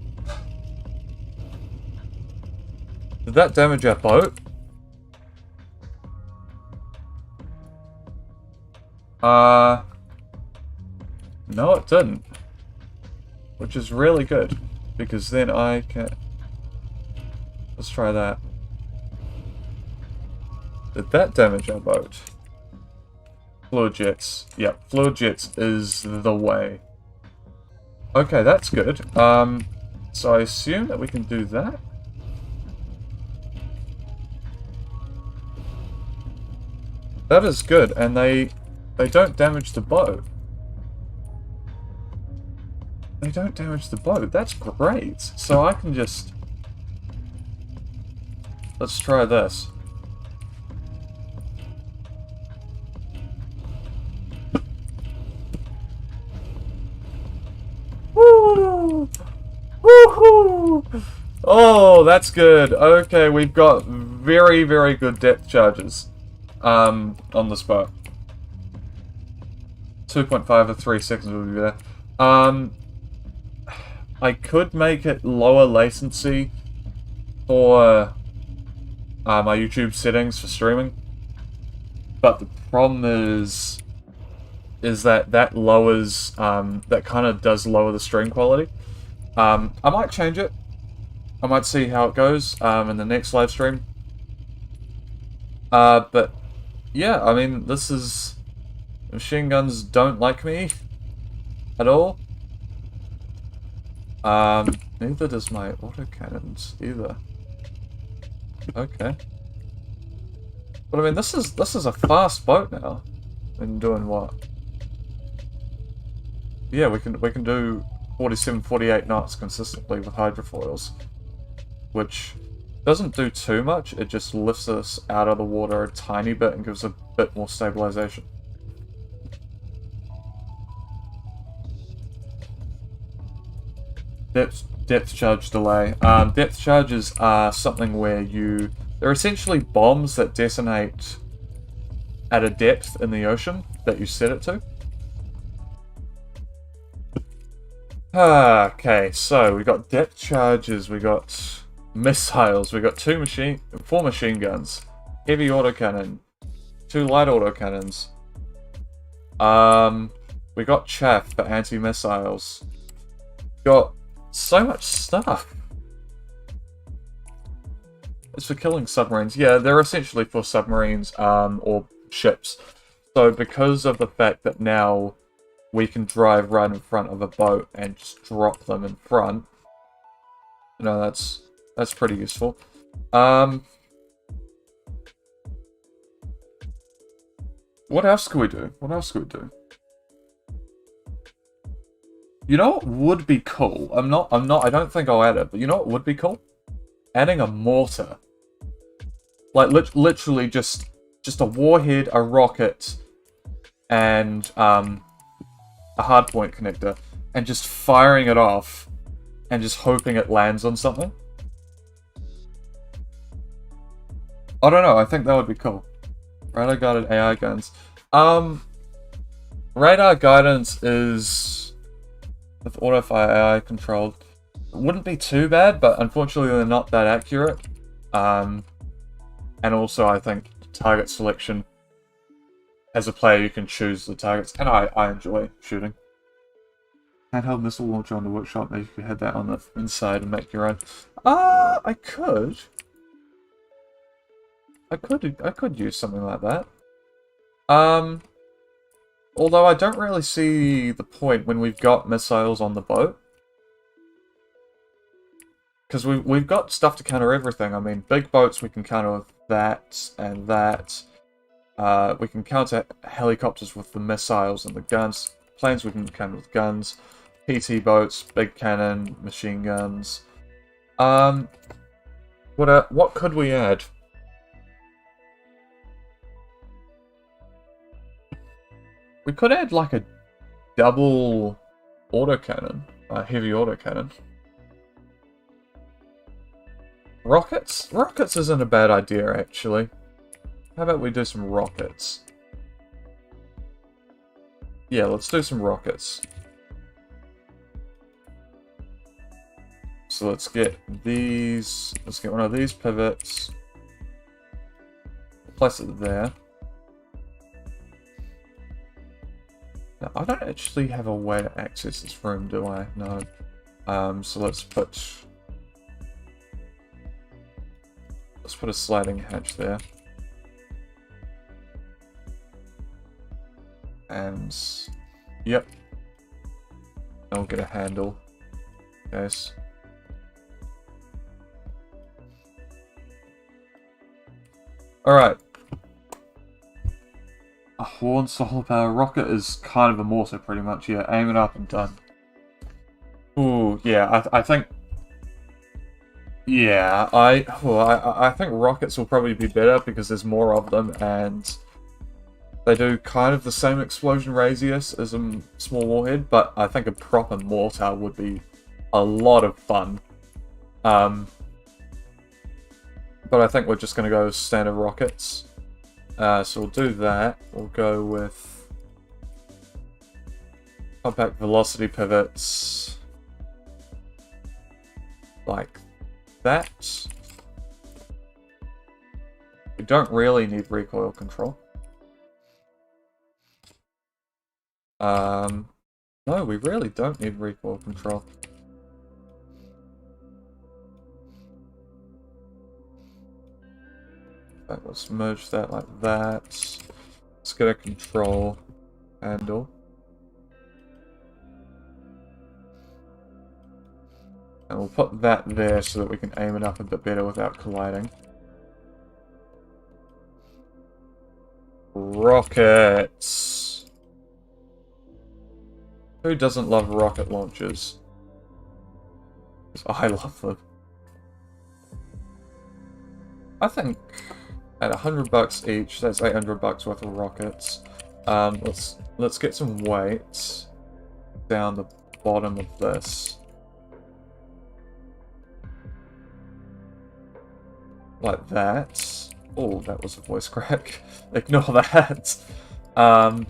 Did that damage our boat? No it didn't. Which is really good, because then I can... Let's try that. Did that damage our boat? Fluid jets. Yep, fluid jets is the way. Okay, that's good. So I assume that we can do that? That is good, and they don't damage the boat. They don't damage the boat. That's great. So I can just... Let's try this. Woo! Woohoo! Oh, that's good. Okay, we've got very, very good depth charges on this boat. 2.5 or 3 seconds will be there. I could make it lower latency for my YouTube settings for streaming, but the problem is that lowers, that kind of does lower the stream quality. I might change it. I might see how it goes in the next live stream. But yeah, I mean, this is... Machine guns don't like me at all. Neither does my autocannons either. Okay. But I mean, this is a fast boat now. And doing what? Yeah, we can do 47, 48 knots consistently with hydrofoils, which doesn't do too much. It just lifts us out of the water a tiny bit and gives a bit more stabilization. Depth charge delay. Depth charges are something where they're essentially bombs that detonate at a depth in the ocean that you set it to. Okay, so we got depth charges, we got missiles, we got 4 machine guns, heavy autocannon, 2 light autocannons. We got chaff for anti-missiles. Got so much stuff. It's for killing submarines. Yeah, they're essentially for submarines, or ships. So because of the fact that now we can drive right in front of a boat and just drop them in front, you know, that's pretty useful. What else could we do? What else could we do? You know what would be cool? I don't think I'll add it, but you know what would be cool? Adding a mortar. Like, literally just a warhead, a rocket, and, a hardpoint connector, and just firing it off, and just hoping it lands on something. I don't know, I think that would be cool. Radar guided AI guns. Radar guidance is with auto-fire AI controlled. It wouldn't be too bad, but unfortunately they're not that accurate. And also I think target selection, as a player you can choose the targets, and I enjoy shooting. Handheld missile launcher on the workshop, maybe you could have that on the inside and make your own. I could use something like that. Although I don't really see the point when we've got missiles on the boat. Because we've got stuff to counter everything. I mean, big boats we can counter with that and that. We can counter helicopters with the missiles and the guns. Planes we can counter with guns. PT boats, big cannon, machine guns. What could we add? We could add like a double autocannon, a heavy autocannon. Rockets? Rockets isn't a bad idea, actually. How about we do some rockets? Yeah, let's do some rockets. So let's get these. Let's get one of these pivots. Place it there. Now, I don't actually have a way to access this room, do I? No. So let's put a sliding hatch there. And yep. I'll get a handle. Guys. Alright. A horn solar power rocket is kind of a mortar, pretty much. Yeah, aim it up and done. Ooh, yeah, I think... Yeah, I think rockets will probably be better because there's more of them, and they do kind of the same explosion radius as a small warhead, but I think a proper mortar would be a lot of fun. But I think we're just going to go standard rockets. So we'll do that. We'll go with compact velocity pivots like that. We don't really need recoil control. No, we really don't need recoil control. Right, let's merge that like that. Let's get a control handle. And we'll put that there so that we can aim it up a bit better without colliding. Rockets! Who doesn't love rocket launchers? 'Cause I love them. I think at $100 each, that's $800 worth of rockets. Let's get some weights down the bottom of this. Like that. Oh, that was a voice crack. Ignore that. And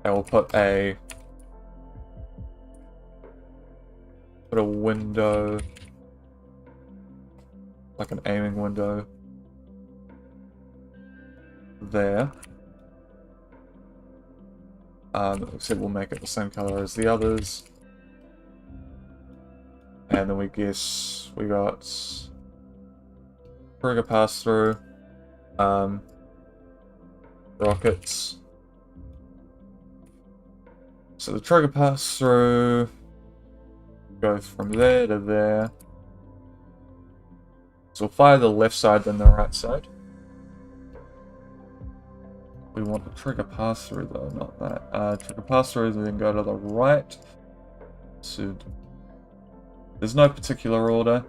we'll put a window, like an aiming window there. Except we'll make it the same color as the others. And then we guess we got trigger pass through, rockets. So the trigger pass through goes from there to there. So we'll fire the left side then the right side. We want the trigger pass through though, not that. Trigger pass through and then go to the right. So there's no particular order.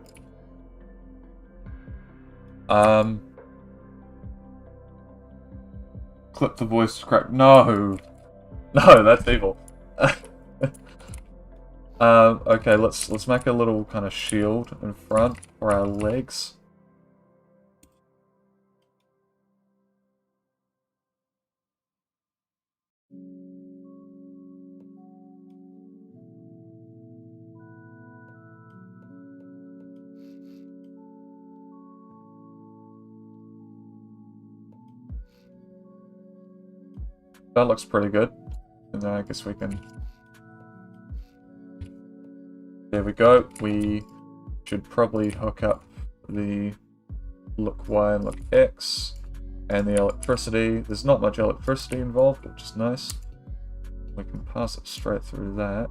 Clip the voice crack. No! No, that's evil. Okay, let's make a little kind of shield in front for our legs. That looks pretty good. And then I guess we can... There we go. We should probably hook up the look Y and look X and the electricity. There's not much electricity involved, which is nice. We can pass it straight through that.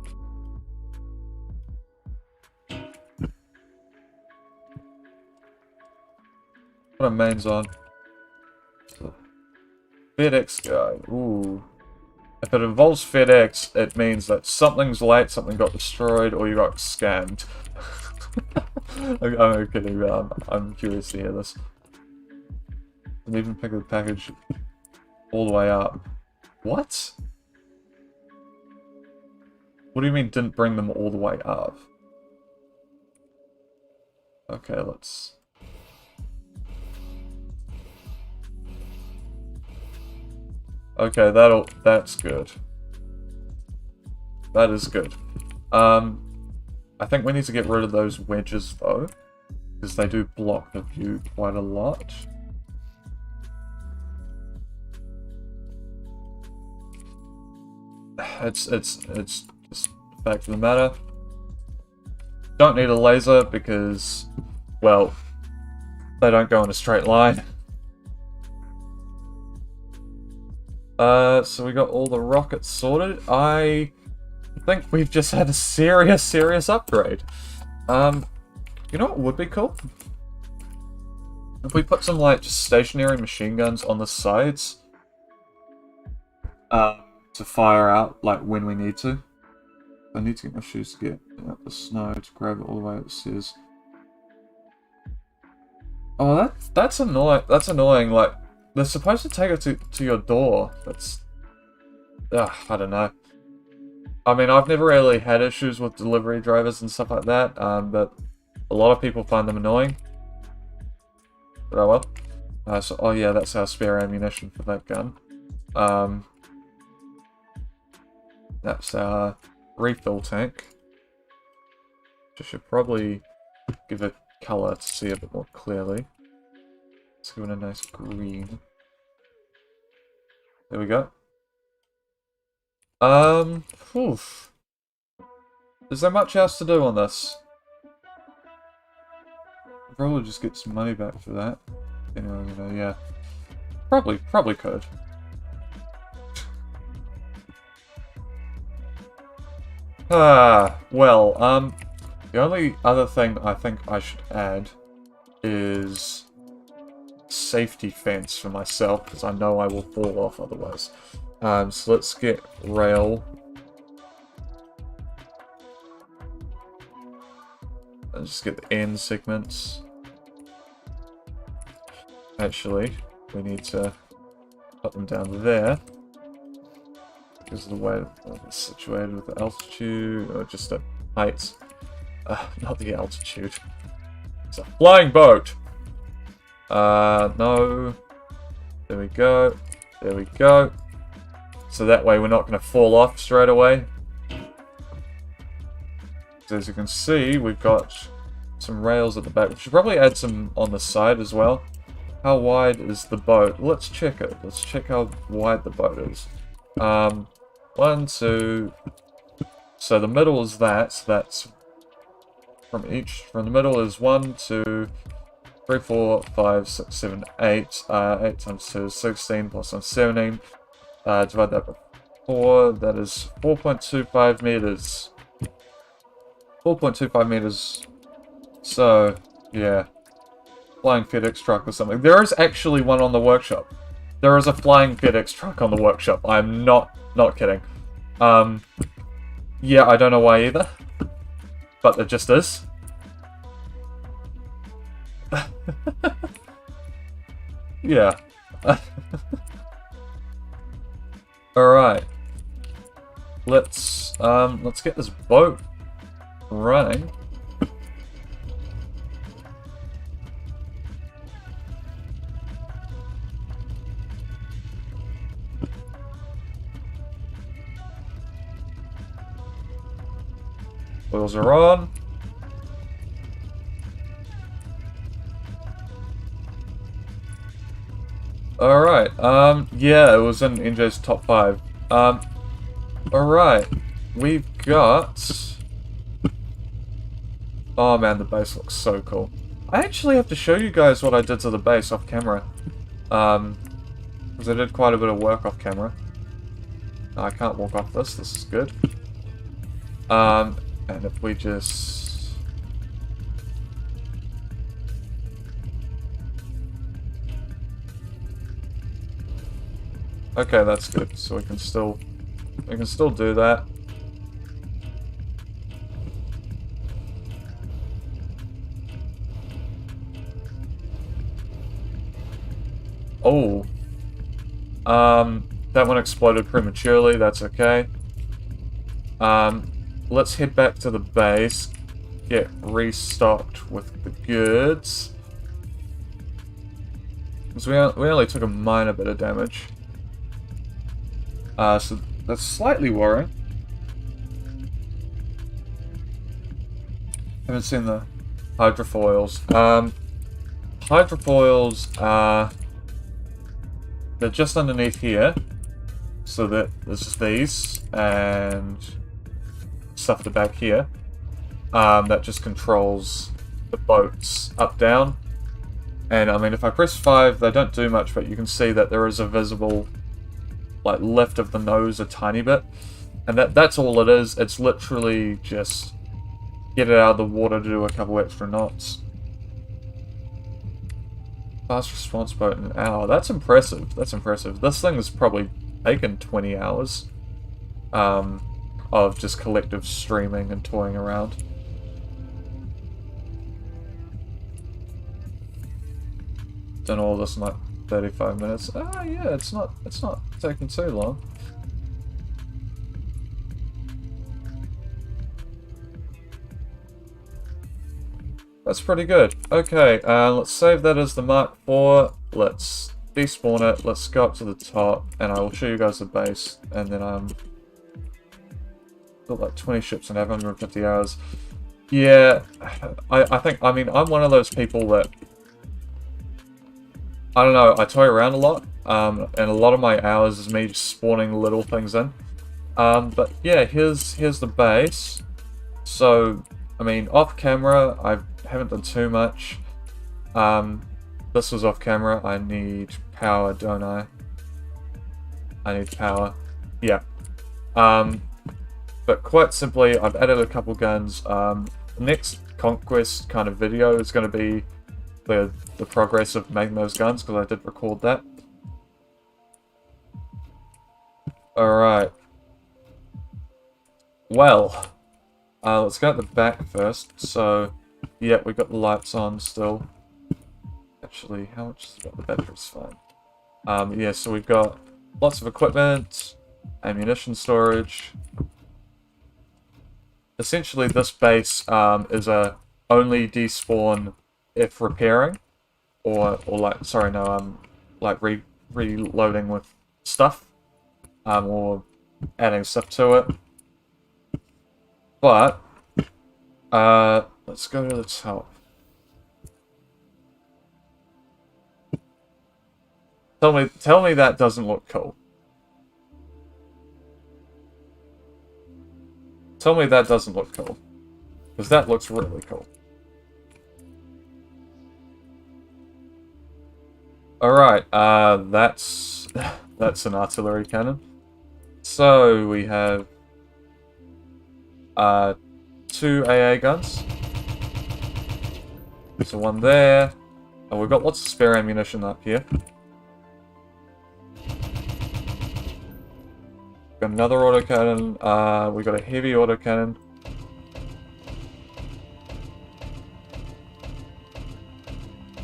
Put our mains on. FedEx guy. Ooh. If it involves FedEx, it means that something's late, something got destroyed, or you got scammed. I'm kidding, but I'm curious to hear this. Didn't even pick the package all the way up. What? What do you mean didn't bring them all the way up? Okay, let's... Okay, that's good. That is good. I think we need to get rid of those wedges though, because they do block the view quite a lot. It's just the fact of the matter. Don't need a laser because, well, they don't go in a straight line. So we got all the rockets sorted. I think we've just had a serious upgrade. You know what would be cool? If we put some, like, just stationary machine guns on the sides, to fire out, like, when we need to. I need to get my shoes to get out the snow to grab it all the way upstairs. Oh, that's annoying. That's annoying, like, they're supposed to take it to your door. That's... I don't know. I mean, I've never really had issues with delivery drivers and stuff like that, but a lot of people find them annoying. But oh well. So, oh yeah, that's our spare ammunition for that gun. That's our refill tank. I should probably give it colour to see a bit more clearly. Let's give it a nice green. There we go. Oof. Is there much else to do on this? I'll probably just get some money back for that. Anyway, you know, yeah. Probably could. Well, the only other thing I think I should add is safety fence for myself, because I know I will fall off otherwise. So let's get rail. And just get the end segments. Actually, we need to put them down there. Because of the way it's situated with the altitude, or just the height. Not the altitude. It's a flying boat! No. There we go. There we go. So that way we're not going to fall off straight away. So as you can see, we've got some rails at the back. We should probably add some on the side as well. How wide is the boat? Let's check it. Let's check how wide the boat is. 1, 2. So the middle is that. So that's from the middle is 1, 2, 3, 4, 5, 6, 7, 8. 8 times 2 is 16, plus 1 is 17. Divide that by 4. That is 4.25 meters. 4.25 meters. So, yeah. Flying FedEx truck or something. There is actually one on the workshop. There is a flying FedEx truck on the workshop. I'm not kidding. Yeah, I don't know why either. But there just is. Yeah. Alright. Let's get this boat running. Wheels are on. Alright, yeah, it was in NJ's top 5. Alright, we've got... Oh man, the base looks so cool. I actually have to show you guys what I did to the base off camera. Because I did quite a bit of work off camera. I can't walk off this is good. And if we just... Okay, that's good. So we can still do that. Oh. That one exploded prematurely, that's okay. Let's head back to the base, get restocked with the goods. Because we only took a minor bit of damage. So that's slightly worrying. Haven't seen the hydrofoils. Hydrofoils are... They're just underneath here. So that there's just these, and... stuff to back here. That just controls the boats up, down. And I mean, if I press 5, they don't do much, but you can see that there is a visible, like, lift of the nose a tiny bit. And that's all it is. It's literally just get it out of the water to do a couple extra knots. Fast response boat in an hour. That's impressive. That's impressive. This thing has probably taken 20 hours of just collective streaming and toying around. Done all this in like 35 minutes. Ah, yeah, it's not taking too long. That's pretty good. Okay, let's save that as the Mark IV. Let's despawn it. Let's go up to the top, and I will show you guys the base. And then got like 20 ships and have 150 hours. Yeah, I think, I mean, I'm one of those people that, I don't know, I toy around a lot, and a lot of my hours is me just spawning little things in. But yeah, here's the base. So, I mean, off camera, I haven't done too much. This was off camera. I need power, don't I? I need power. Yeah. But quite simply, I've added a couple guns. Next Conquest kind of video is going to be the progress of making those guns, because I did record that. Alright. Well, let's go at the back first. So, yeah, we've got the lights on still. Actually, how much is the battery's fine. Yeah, so we've got lots of equipment, ammunition storage. Essentially, this base is a only despawn if repairing, or like, sorry, no, like reloading with stuff, or adding stuff to it. But let's go to the top. Tell me that doesn't look cool. Tell me that doesn't look cool, because that looks really cool. Alright, that's an artillery cannon. So we have 2 AA guns. So one there. And we've got lots of spare ammunition up here. Got another autocannon. We got a heavy autocannon.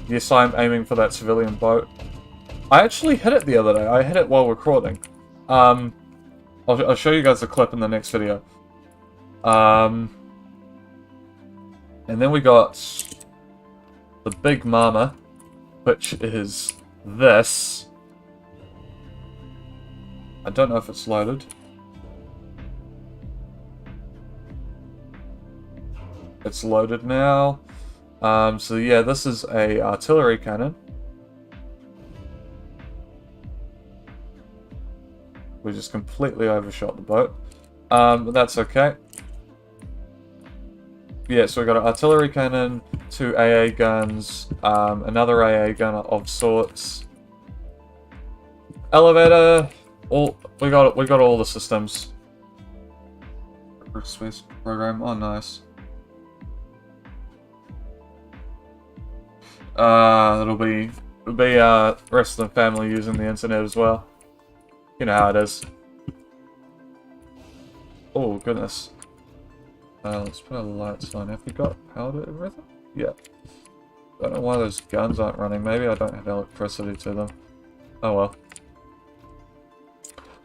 Yes, I'm aiming for that civilian boat. I actually hit it the other day. I hit it while recording. I'll show you guys the clip in the next video. And then we got the big mama, which is this. I don't know if it's loaded. It's loaded now. So yeah, this is a artillery cannon. We just completely overshot the boat. But that's okay. Yeah, so we got an artillery cannon, 2 AA guns, another AA gun of sorts. Elevator. We got all the systems. Space program. Oh, nice. It'll be rest of the family using the internet as well. You know how it is. Oh goodness. Let's put our lights on. Have we got power to everything? Yeah. Don't know why those guns aren't running. Maybe I don't have electricity to them. Oh well.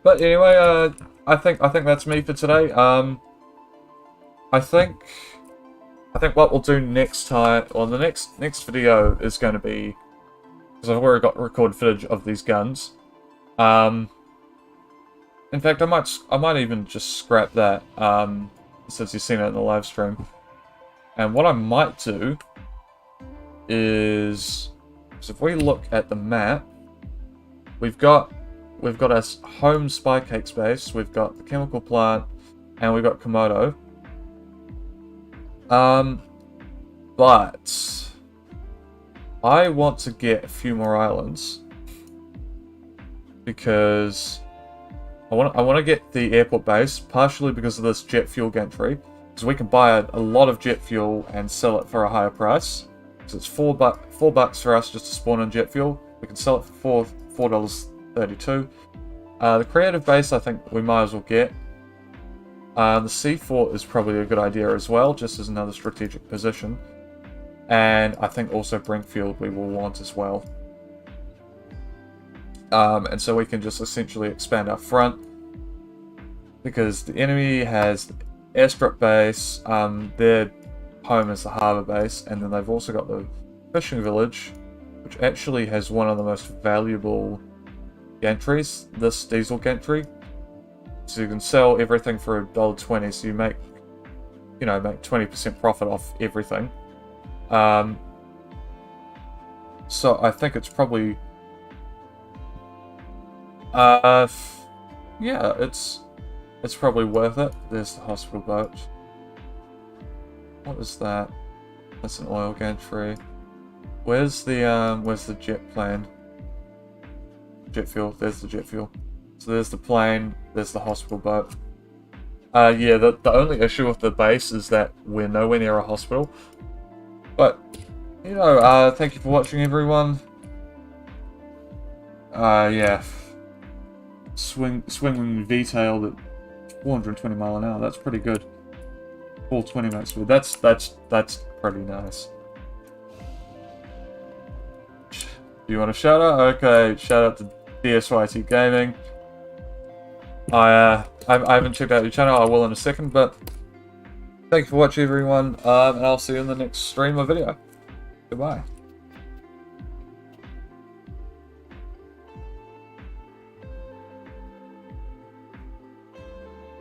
But anyway, I think that's me for today. I think what we'll do next time, or the next video is going to be, because I've already got recorded footage of these guns. In fact, I might even just scrap that, since you've seen it in the live stream. And what I might do is, so if we look at the map, we've got our home spy cakes base, we've got the chemical plant, and we've got Komodo. But I want to get a few more islands because I want to get the airport base, partially because of this jet fuel gantry, because we can buy a lot of jet fuel and sell it for a higher price. So it's $4 for us just to spawn in jet fuel. We can sell it for $4.32. The creative base, I think we might as well get. The sea fort is probably a good idea as well, just as another strategic position. And I think also Brinkfield we will want as well. And so we can just essentially expand our front, because the enemy has the airstrip base, their home is the harbour base, and then they've also got the fishing village, which actually has one of the most valuable gantries, this diesel gantry. So you can sell everything for $1.20, so you make 20% profit off everything. So I think it's probably, yeah, it's probably worth it. There's the hospital boat. What is that? That's an oil gantry. Where's the jet plane? Jet fuel. There's the jet fuel. So there's the plane. There's the hospital boat. Yeah, the only issue with the base is that we're nowhere near a hospital. But you know, thank you for watching, everyone. Yeah. Swinging V-tailed at 420 mile an hour. That's pretty good. 420 max speed. That's pretty nice. Do you want a shout out? Okay, shout out to DSYT Gaming. I haven't checked out your channel. I will in a second, but thank you for watching, everyone. And I'll see you in the next stream or video. Goodbye.